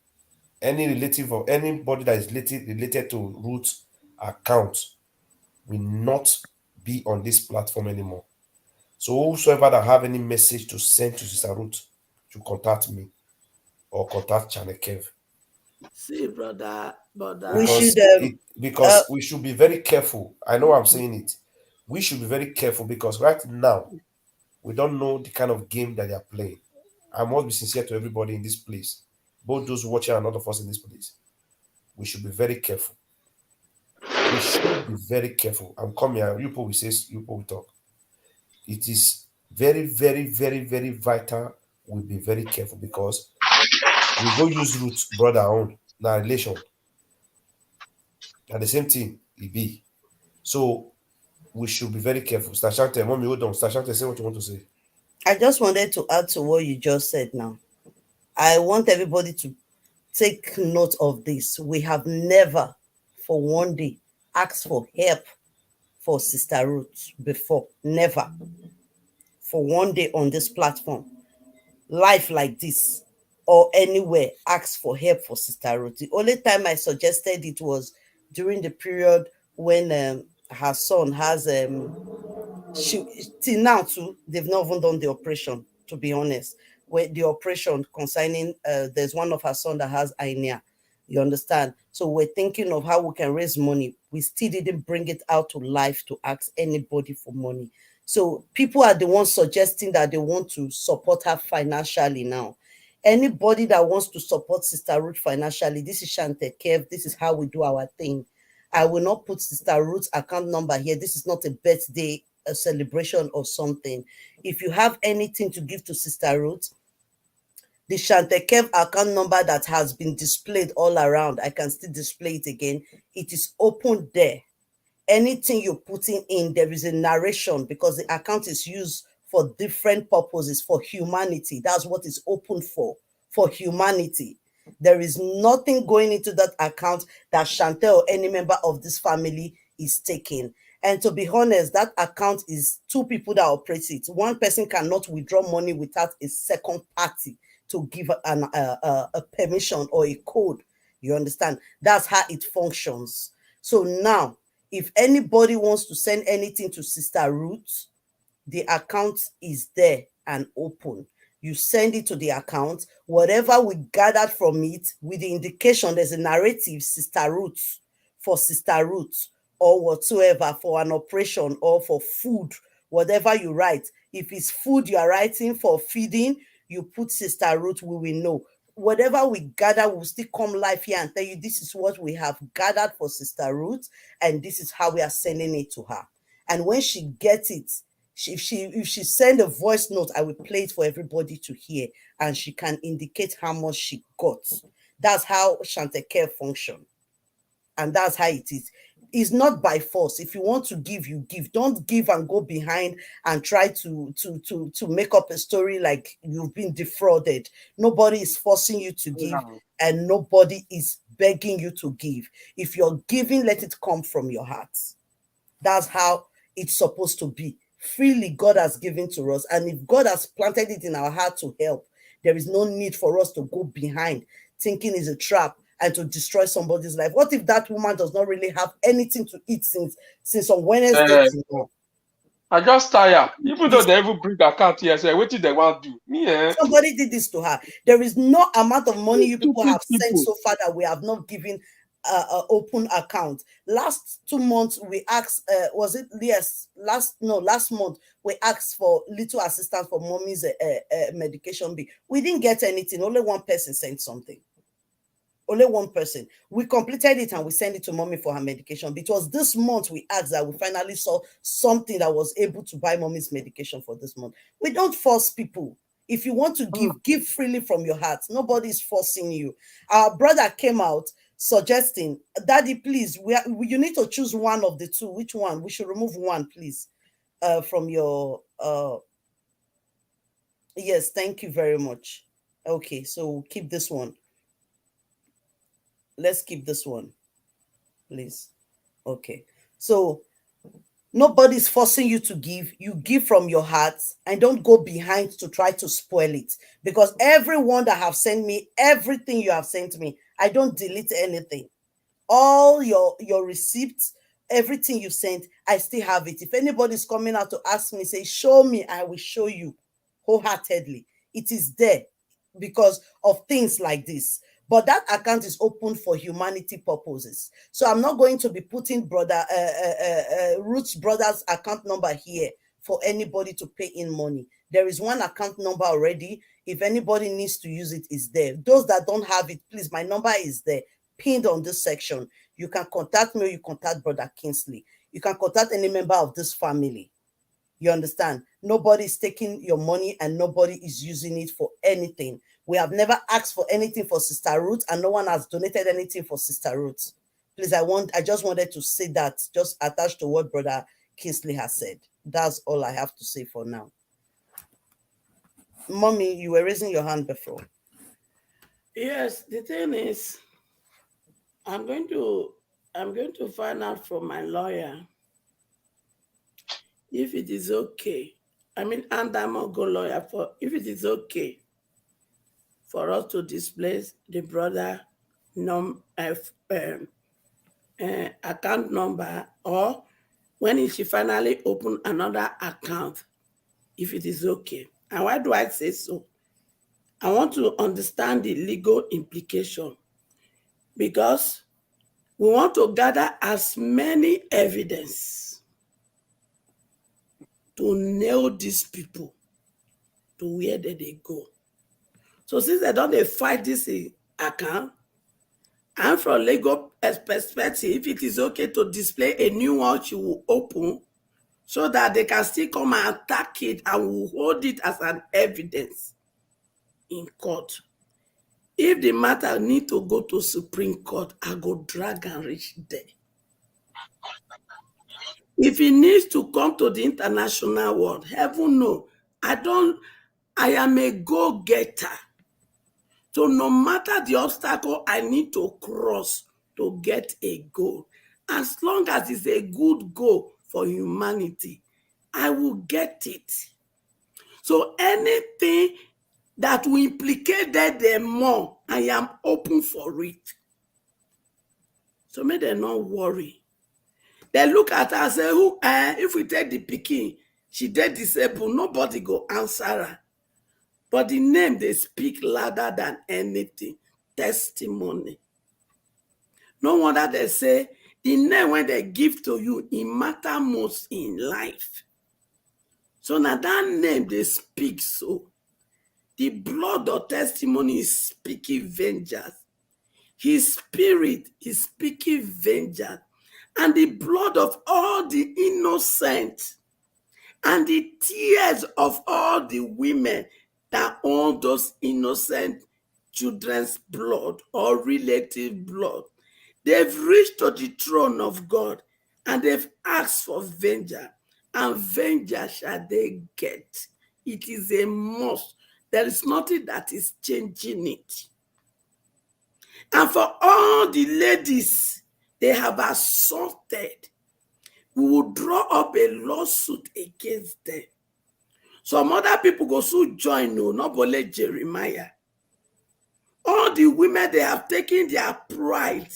Any relative or anybody that is related to Root account will not be on this platform anymore. So whosoever that have any message to send to Sister Ruth should contact me or contact Channel Kev, See, brother, We brother. should uh because we should be very careful. I know I'm saying it. We should be very careful because right now we don't know the kind of game that they are playing. I must be sincere to everybody in this place, both those watching and all of us in this place. We should be very careful. We should be very careful. I'm coming here. You people will say, you people will talk. It is very, very, very, very vital. We be very careful because we go use root brother own na relation na the same thing it be. So we should be very careful. Stashante, mommy, hold on. Stashante, say what you want to say. I just wanted to add to what you just said now. I want everybody to take note of this. We have never for one day asked for help for Sister Ruth before. Never for one day on this platform. Life like this or anywhere ask for help for Sister Ruth. The only time I suggested it was during the period when her son has she till now too they've not even done the operation, to be honest, where the operation concerning there's one of her son that has anemia, you understand, so we're thinking of how we can raise money. We still didn't bring it out to life to ask anybody for money. So people are the ones suggesting that they want to support her financially now. Anybody that wants to support Sister Ruth financially, this is Shante Kev, this is how we do our thing. I will not put Sister Ruth's account number here. This is not a birthday, a celebration or something. If you have anything to give to Sister Ruth, the Shantekev account number that has been displayed all around, I can still display it again. It is open there. Anything you're putting in, there is a narration because the account is used for different purposes for humanity. That's what it's open for humanity. There is nothing going into that account that Chantel or any member of this family is taking. And to be honest, that account is two people that operate it. One person cannot withdraw money without a second party to give a permission or a code. You understand? That's how it functions. So now, if anybody wants to send anything to Sister Ruth, the account is there and open. You send it to the account. Whatever we gathered from it, with the indication there's a narrative, Sister Ruth, for Sister Ruth, or whatsoever, for an operation or for food, whatever you write. If it's food you are writing for feeding, you put Sister Ruth, we will know. Whatever we gather, we'll still come live here and tell you this is what we have gathered for Sister Ruth, and this is how we are sending it to her. And when she gets it, if she send a voice note, I will play it for everybody to hear, and she can indicate how much she got. That's how Chantekare function, and that's how it is. It's not by force. If you want to give, you give. Don't give and go behind and try to make up a story like you've been defrauded. Nobody is forcing you to give, Now, and nobody is begging you to give. If you're giving, let it come from your heart. That's how it's supposed to be. Freely, God has given to us. And if God has planted it in our heart to help, there is no need for us to go behind thinking it's a trap and to destroy somebody's life. What if that woman does not really have anything to eat since on Wednesday uh, till now? I just tire. Even though This they even bring account here, say, what did they want to do? Me, eh? somebody did this to her. There is no amount of money These you people stupid have sent people. so far that we have not given open account. Last 2 months we asked, was it, yes, last month we asked for little assistance for mommy's medication bill. We didn't get anything. Only one person sent something. Only one person. We completed it and we sent it to mommy for her medication. It was this month we asked that we finally saw something that was able to buy mommy's medication for this month. We don't force people. If you want to give freely from your heart. Nobody is forcing you. Our brother came out suggesting, Daddy, please, you need to choose one of the two. Which one? We should remove one, please, from your. Yes, thank you very much. Okay, so we'll keep this one. Let's keep this one, please. Okay. So nobody's forcing you to give. You give from your heart and don't go behind to try to spoil it. Because everyone that have sent me everything you have sent me, I don't delete anything. All your receipts, everything you sent, I still have it. If anybody's coming out to ask me, say, show me, I will show you wholeheartedly. It is there because of things like this. But that account is open for humanity purposes. So I'm not going to be putting brother Ruth's brother's account number here for anybody to pay in money. There is one account number already. If anybody needs to use it, it's there. Those that don't have it, please, my number is there, pinned on this section. You can contact me or you contact Brother Kingsley. You can contact any member of this family. You understand? Nobody is taking your money and nobody is using it for anything. We have never asked for anything for Sister Ruth and no one has donated anything for Sister Ruth. Please, I just wanted to say that, just attached to what Brother Kingsley has said. That's all I have to say for now. Mommy, you were raising your hand before. Yes, the thing is, I'm going to find out from my lawyer if it is okay. I mean, and I'm a good lawyer for if it is okay for us to displace the brother account number, or when she finally open another account, if it is okay. And why do I say so? I want to understand the legal implication, because we want to gather as many evidence to nail these people to where they go. So since they don't fight this account, and from legal perspective, if it is okay to display a new one, she will open so that they can still come and attack it and will hold it as an evidence in court. If the matter need to go to Supreme Court, I go drag and reach there. If it needs to come to the international world, heaven no. I am a go-getter. So no matter the obstacle I need to cross to get a goal, as long as it's a good goal for humanity, I will get it. So anything that will implicate them more, I am open for it. So make them not worry. They look at her and say, if we take the pikin, she dead disabled, nobody go answer her. But the name, they speak louder than anything. Testimony. No wonder they say, the name when they give to you, it matter most in life. So now that name they speak so. The blood of testimony is speaking vengeance. His spirit is speaking vengeance. And the blood of all the innocent and the tears of all the women that own those innocent children's blood or relative blood, they've reached to the throne of God and they've asked for vengeance, and vengeance shall they get. It is a must. There is nothing that is changing it. And for all the ladies they have assaulted, we will draw up a lawsuit against them. Some other people go so join, no, not only Jeremiah. All the women, they have taken their pride.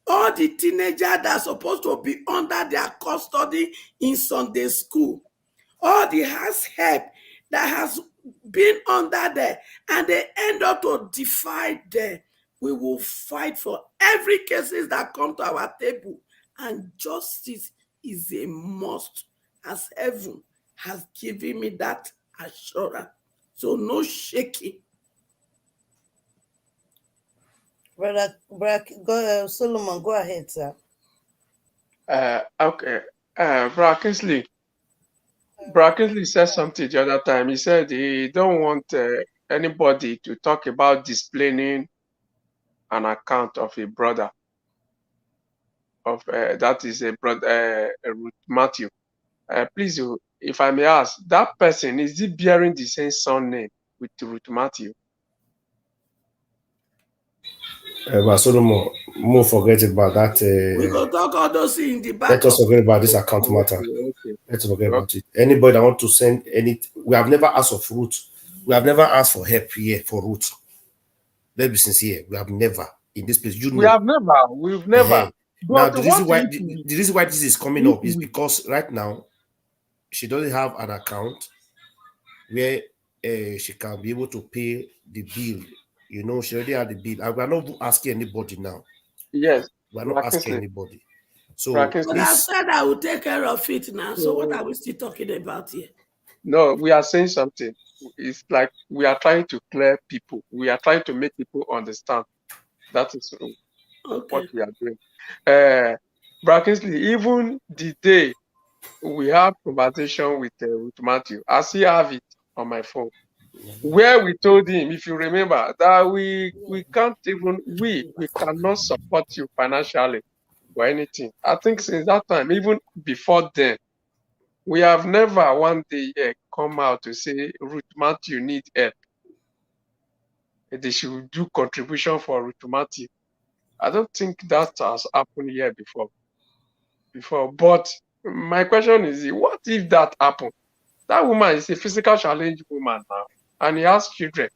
All the teenagers that are supposed to be under their custody in Sunday school, all the house help that has been under there, and they end up to defy them. We will fight for every cases that come to our table, and justice is a must, as heaven has given me that assurance. So no shaking. Solomon, go ahead, sir. Okay. Bra Kingsley said something the other time. He said he don't want anybody to talk about displaying an account of a brother of that is a brother Ruth Matthew. Please, if I may ask, that person is he bearing the same surname with Ruth Matthew? But Solomon, more forget about that. We go talk all those things in the Let back us of. forget about this account matter. Okay, okay, Let's forget okay. about it. Anybody that want to send any, we have never asked of Ruth. We have never asked for help here for Ruth. Let's be sincere. We have never in this place. You know. We've never. Now But the reason what why if we, the reason why this is coming if up is we, because right now she doesn't have an account where she can be able to pay the bill. You know, she already had the bill, and we are not asking anybody now. yes, We are not asking Brackensley, anybody. So But Brackensley. I've please, said I will take care of it now. So what So, are we still talking about here? no, we are saying something. It's like we are trying to clear people. We are trying to make people understand. That is what Okay. we are doing. Uh, Brackensley, even the day we have conversation with Matthew, I still have it on my phone, where we told him, if you remember, that we can't even we cannot support you financially or anything. I think since that time, even before then, we have never one day come out to say Ruth Matthew need help. They should do contribution for Ruth Matthew. I don't think that has happened here before. But my question is, what if that happened? That woman is a physical challenged woman now, and he has children.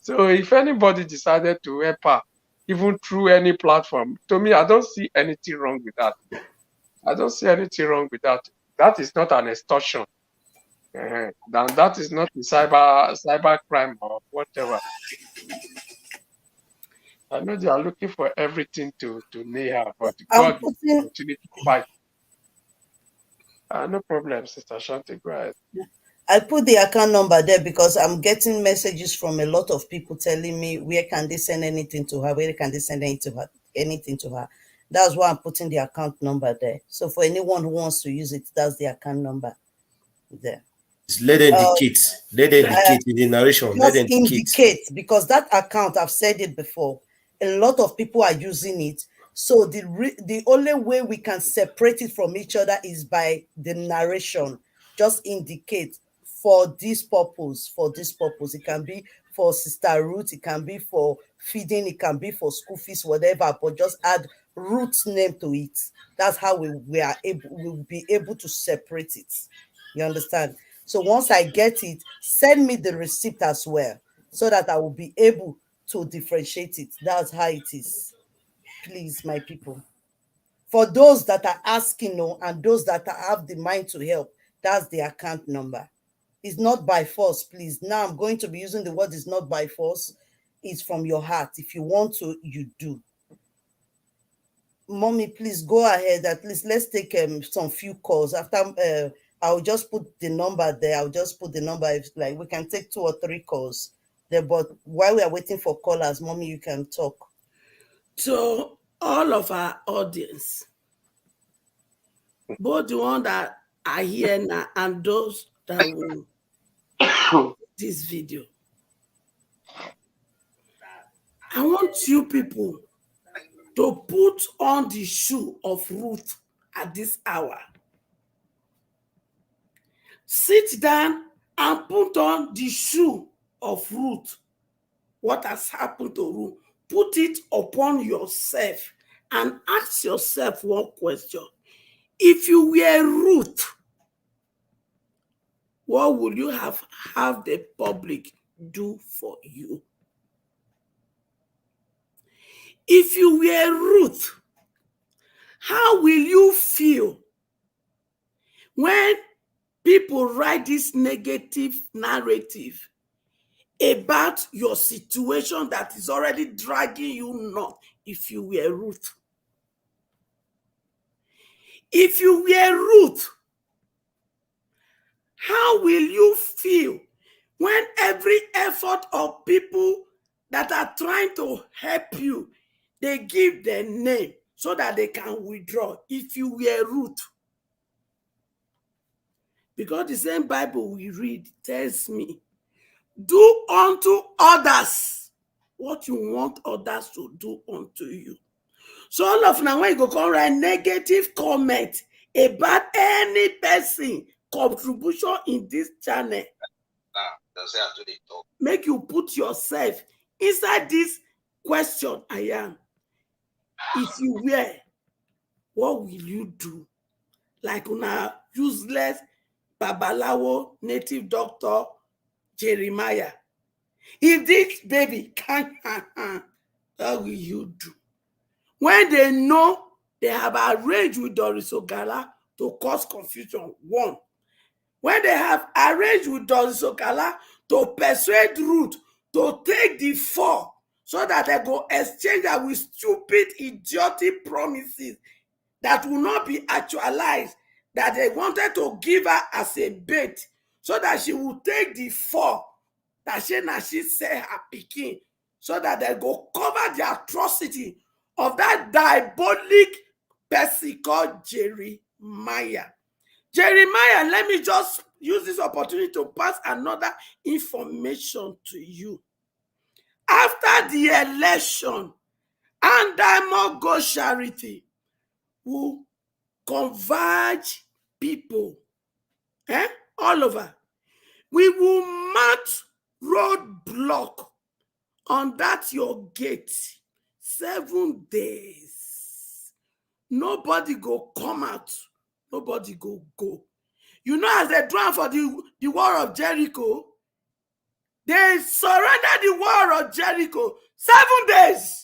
So if anybody decided to help her, even through any platform, to me, I don't see anything wrong with that. I don't see anything wrong with that. That is not an extortion. That is not a cyber crime or whatever. I know they are looking for everything to nail her, but I'm God will putting continue to fight. No problem, Sister Shanti. Go ahead. I put the account number there because I'm getting messages from a lot of people telling me where can they send anything to her, where can they send anything to her. That's why I'm putting the account number there. So for anyone who wants to use it, that's the account number there. let them Uh, indicate. Let them Thank uh, indicate in the narration. Let them just indicate. indicate, because that account, I've said it before, a lot of people are using it. So the only way we can separate it from each other is by the narration. Just indicate for this purpose, for this purpose. It can be for Sister Ruth, it can be for feeding, it can be for school fees, whatever, but just add Ruth's name to it. That's how we'll be able to separate it. You understand? So once I get it, send me the receipt as well, so that I will be able to differentiate it. That's how it is. Please, my people. For those that are asking, no, and those that have the mind to help, that's the account number. It's not by force, please. Now I'm going to be using the word "is not by force." It's from your heart. If you want to, you do. Mommy, please go ahead. At least let's take some few calls. After I'll just put the number there. I'll just put the number. If like we can take 2 or 3 calls there. But while we are waiting for callers, mommy, you can talk. to all of our audience, both the one that are here now and those that will this video. I want you people to put on the shoe of Ruth at this hour. Sit down and put on the shoe of Ruth. What has happened to Ruth? Put it upon yourself and ask yourself one question. If you were Ruth, what would you have the public do for you? If you were Ruth, how will you feel when people write this negative narrative about your situation that is already dragging you not. If you were Ruth, if you were Ruth, how will you feel when every effort of people that are trying to help you, they give their name so that they can withdraw? If you were Ruth, because the same Bible we read tells me, do unto others what you want others to do unto you. So all of now, when you go come write negative comment about any person contribution in this channel, make you put yourself inside this question I am. If you were, what will you do? Like una useless babalawo native doctor Jeremiah. If this baby can't, what will you do? When they know they have arranged with Doris Ogala to cause confusion, one. When they have arranged with Doris Ogala to persuade Ruth to take the fall so that they go exchange her with stupid, idiotic promises that will not be actualized, that they wanted to give her as a bait so that she will take the fall that she said her pikin, so that they go cover the atrocity of that diabolic person called Jeremiah. Jeremiah, let me just use this opportunity to pass another information to you. After the election, and Diamond Go Charity will converge people all over. We will mount roadblock on that your gate 7 days. Nobody go come out. Nobody go. You know, as they draw for the war of Jericho, they surrendered the war of Jericho 7 days.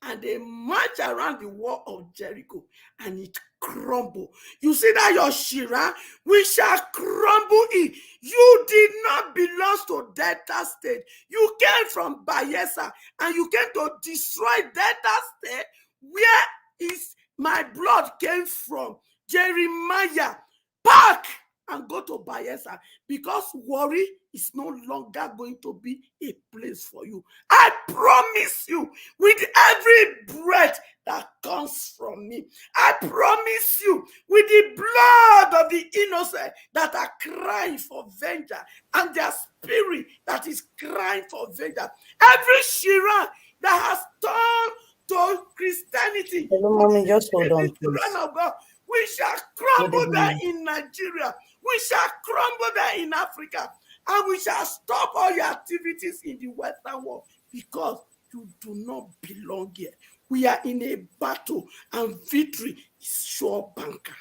And they march around the wall of Jericho and it crumble. You see that your Shira, we shall crumble it. You did not belong to Delta State. You came from Bayelsa and you came to destroy Delta State, where is my blood came from. Jeremiah, pack and go to Bayelsa, because worry is no longer going to be a place for you. I promise you, with every breath that comes from me, I promise you, with the blood of the innocent that are crying for vengeance and their spirit that is crying for vengeance, every Shira that has turned to Christianity, Hello, mommy, just hold on, the please. children of God, we shall Good crumble them evening. in Nigeria. We shall crumble them in Africa. And we shall stop all your activities in the Western world, because you do not belong here. We are in a battle and victory is sure, banker.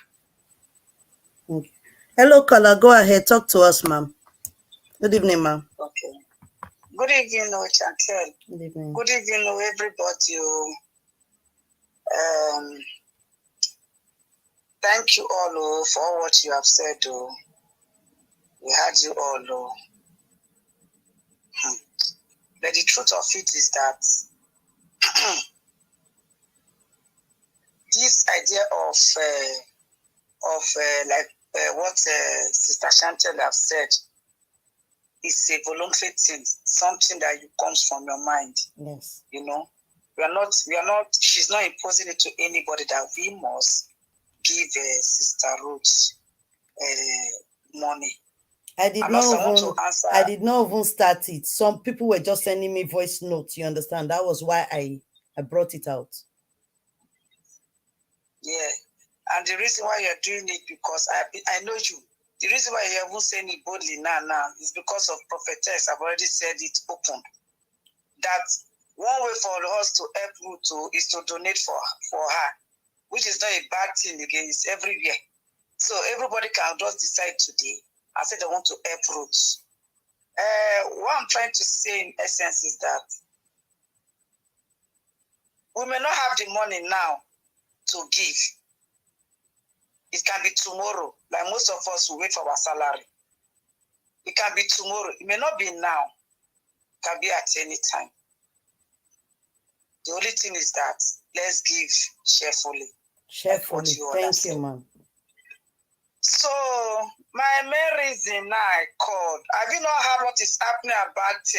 Okay. Hello, caller. Go ahead. Talk to us, ma'am. Good evening, ma'am. Okay. Good evening, Chantel. Good evening. Good evening, everybody. Thank you all for what you have said. We heard you all. But the truth of it is that this idea of what Sister Chantel have said is a voluntary thing, something that comes from your mind. Yes. You know, we are not. She's not imposing it to anybody that we must give Sister Ruth money. I did not even start it. Some people were just sending me voice notes. You understand? That was why I brought it out. Yeah, and the reason why you're doing it, because I know you. The reason why you haven't said it boldly now is because of prophetess. I've already said it open. That one way for us to help Ruth is to donate for her, which is not a bad thing again. It's everywhere. So everybody can just decide today and say they want to help Ruth. What I'm trying to say in essence is that we may not have the money now to give, It can be tomorrow. Like most of us will wait for our salary. It can be tomorrow. It may not be now. It can be at any time. The only thing is that let's give cheerfully. Cheerfully. Thank you, ma'am. So my main reason now I called. Have you not heard what is happening about?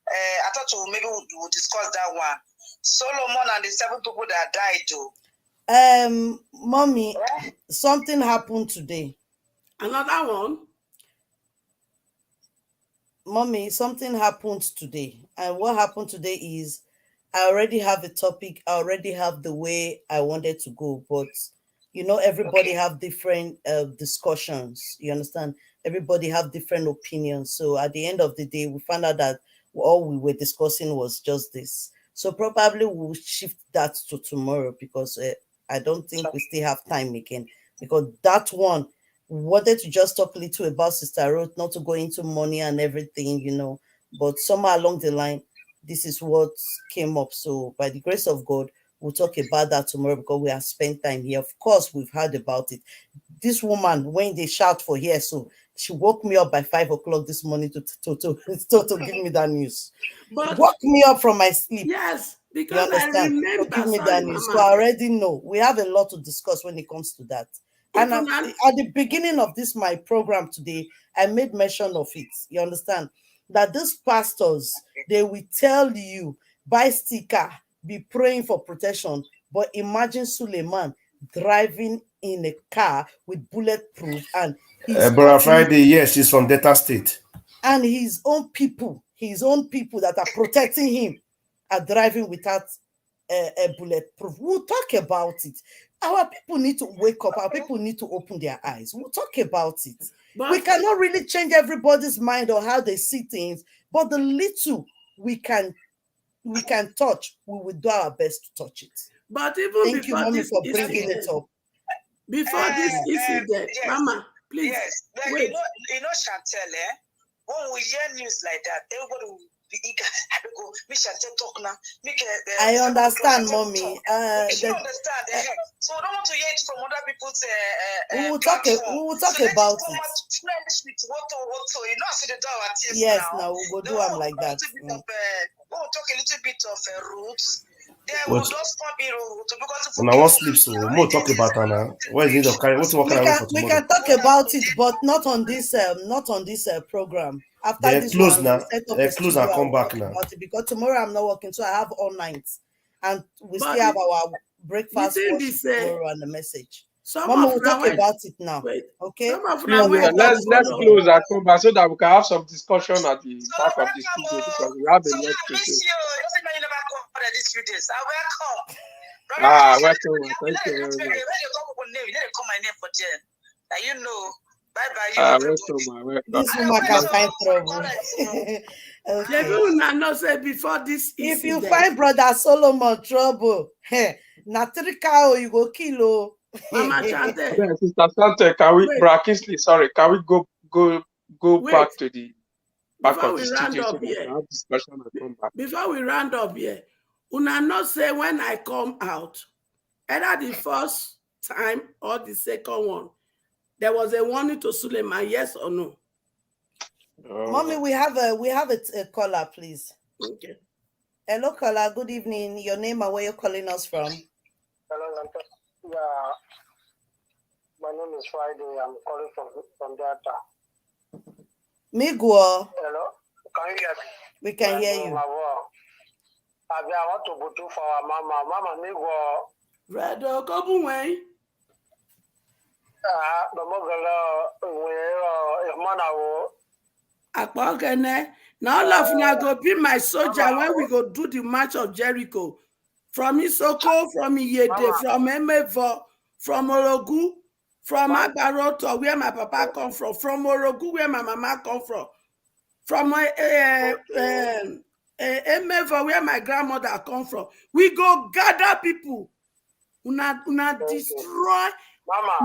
I thought maybe we'll discuss that one. Solomon and the 7 people that died, though. Mommy, something happened today. Another one? Mommy, something happened today. And what happened today is I already have a topic. I already have the way I wanted to go. But, everybody have different discussions. You understand? Everybody have different opinions. So at the end of the day, we found out that all we were discussing was just this. So probably we'll shift that to tomorrow because I don't think we still have time again. Because that one, wanted to just talk a little about Sister Ruth, not to go into money and everything, but somewhere along the line, this is what came up. So by the grace of God, we'll talk about that tomorrow because we have spent time here. Of course, we've heard about it. This woman, when they shout for here, so she woke me up by 5 o'clock this morning to give me that news. But woke me up from my sleep. Yes, because I remember. To give me that news. So I already know we have a lot to discuss when it comes to that. And at the beginning of this, my program today, I made mention of it. You understand? That these pastors, they will tell you, buy sticker, be praying for protection. But imagine Suleiman driving in a car with bulletproof and Brother Friday, yes, he's from Delta State. And his own people that are protecting him are driving without a bulletproof. We'll talk about it. Our people need to wake up. Our people need to open their eyes. We'll talk about it. But we cannot really change everybody's mind or how they see things, but the little we can touch, we will do our best to touch it. But even thank you, Mommy, for bringing it up. Before this incident, yes. Mama, please. Yes, like, wait. You know, Chantel, when we hear news like that, everybody will be eager. Talk now. I understand, Mommy. You understand. So we don't want to hear it from other people's. We will talk about it. Yes, now we'll do them like that. We'll talk a little bit of roots. We'll just come here because when I want sleep, so we'll talk about it now. What is it of carry? What's what can I for tomorrow? We can talk about it, but not on this program. After this close one, now. They close and come back now. Because tomorrow I'm not working, so I have all night, and we still have our breakfast tomorrow and the message. Mama, we'll talk about it now. Okay. Let's close and come back so that we can have some discussion at the back of the studio because we have a lot to do. Welcome. Thank you very much. Call my name for Jen. You know. Bye-bye. This woman can find trouble. Okay. Before this incident, if you find Brother Solomon trouble, Natrika, you go kill. Mama Chante. Sister Sante, can we, Brakinsley, sorry, can we go back to the back of the studio so we can have discussion and come back? Before we round up here, una not say when I come out, either the first time or the second one, there was a warning to Suleiman, yes or no? Mommy, we have a caller, please. Okay. Hello, caller. Good evening. Your name and where you're calling us from? Hello, yeah. My name is Friday. I'm calling from Delta. Miguel. Hello, can you hear me? We can hear you. I want to go for our mama. Mama, Miguel. Redo, come away. Now Lafuna go be my soldier when we go do the March of Jericho. From Isoko, from Iyede, from Emevo, from Orogu, from Abaroto, where my papa come from Orogu, where my mama come from Emevo, where my grandmother come from. We go gather people. Una destroy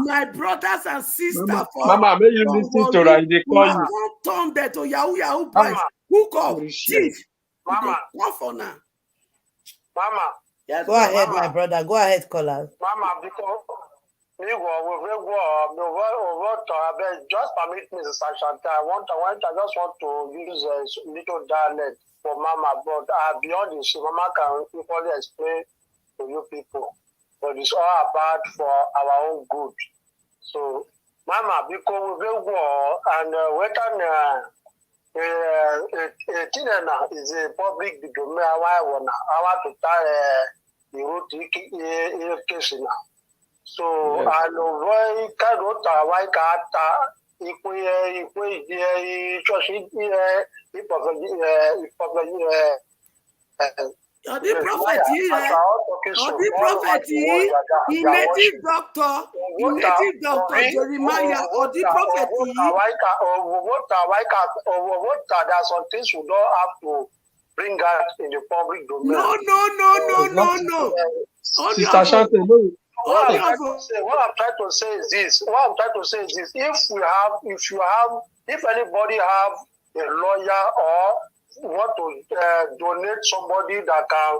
my brothers and sisters. Mama, may you listen to her? They call you. Turn that to Yahoo boys. Who call thief? Mama, what for now? Mama. Yes, go ahead, Mama. My brother. Go ahead, caller. Mama, because Just permit me, Mrs. Ashante. I just want to use a little dialect for Mama, but beyond this, Mama can equally explain to you people. But it's all about for our own good. So, Mama, because we go and we can. Tinena is a public domain. I want to tell the root case now. So, Yes. I know why Kadota, why Kata, if we church, Or the prophet here, or the prophet here, the native doctor Jeremiah, or the prophet here. There are some things we don't have to bring out in the public domain. No. Only Sister of Shante, no. What only I'm of trying to say is this. If anybody have a lawyer or want to donate somebody that can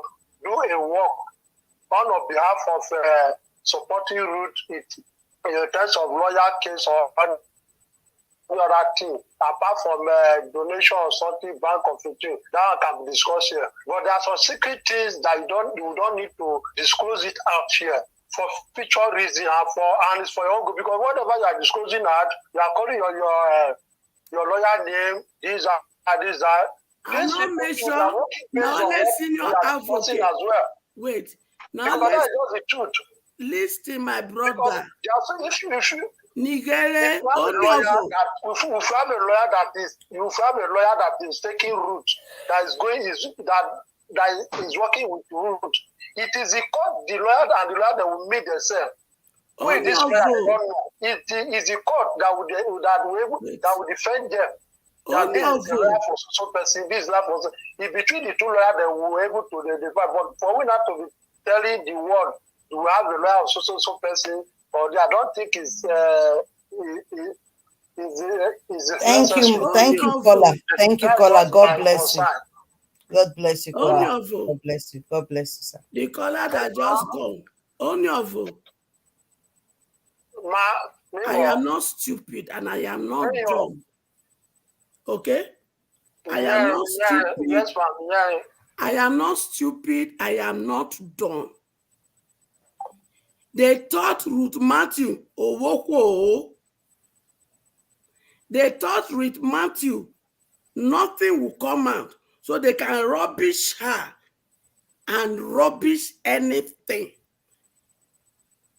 do a work on behalf of supporting Ruth in terms of lawyer case or other thing, apart from donation or something, bank of a thing, that can be discussed here. But there are some secret things that you don't need to disclose it out here for future reason and it's for your own good, because whatever you are disclosing out, you are calling your lawyer name, these are. I'm not mention now only senior advocate. As well. Wait, now Because that is just the truth. listen, my Because brother. if you Nigere, have a lawyer that is taking root, that is working with root, it is the court, the lawyer and the lawyer that will meet themselves. Who is this lawyer? I don't know. It is the court that will defend them. That this is a lawyer for so person, this lawyer for so. It's between the two lawyers that we were able to divide. But for we not to be telling the world we have a lawyer of so person, or I don't think it's Thank you, caller. Thank you, caller. God bless you. God bless you, caller. God bless you. God bless you, sir. The caller that just gone. Onyovo. I am not stupid and I am not dumb. Okay? I am not stupid. Yes, ma'am. I am not stupid. I am not dumb. They taught Ruth Matthew Owoko. They taught Ruth Matthew nothing will come out, so they can rubbish her and rubbish anything.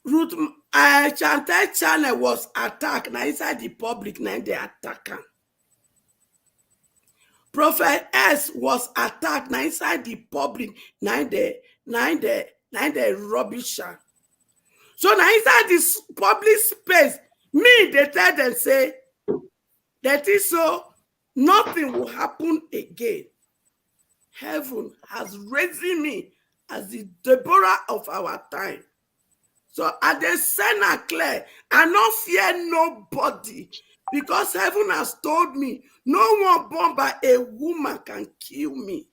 Ruth Chantel channel was attacked. Now inside the public, now they attack her. Prophet S was attacked. Now inside the public, now they rubbish her. So now inside this public space, me they tell them say that is so nothing will happen again. Heaven has raised me as the Deborah of our time. So at the center clear, I not fear nobody, because heaven has told me no one born by a woman can kill me.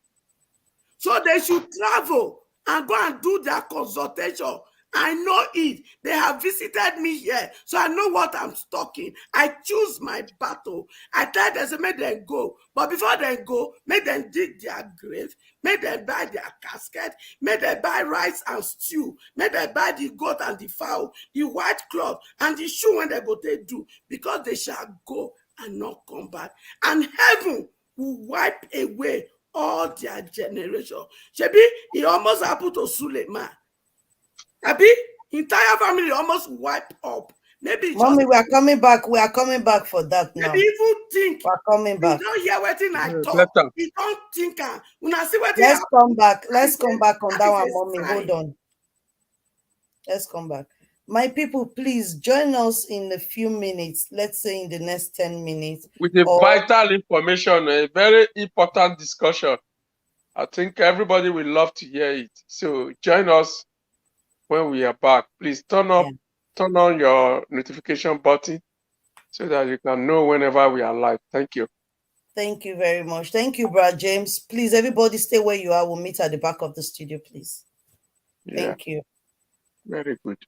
So they should travel and go and do their consultation. I know it. They have visited me here, so I know what I'm talking. I choose my battle. I tell them, say, make them go. But before they go, make them dig their grave, make them buy their casket, make them buy rice and stew, make them buy the goat and the fowl, the white cloth, and the shoe when they go they do, because they shall go and not come back. And heaven will wipe away all their generation. Shebi, it almost happened to Suleiman. Abi, entire family almost wiped up. Maybe Mommy, we are coming back. We are coming back for that now. Maybe even think we are coming back. You don't hear what I talk. You don't think. When I see what let's come back. Let's come back on that one, Mommy. Sign. Hold on. Let's come back. My people, please join us in a few minutes. Let's say in the next 10 minutes. With a vital information, a very important discussion. I think everybody will love to hear it. So join us when we are back. Please turn on your notification button so that you can know whenever we are live. Thank you. Thank you very much. Thank you, Brad James. Please, everybody stay where you are. We'll meet at the back of the studio, please. Thank you. Very good.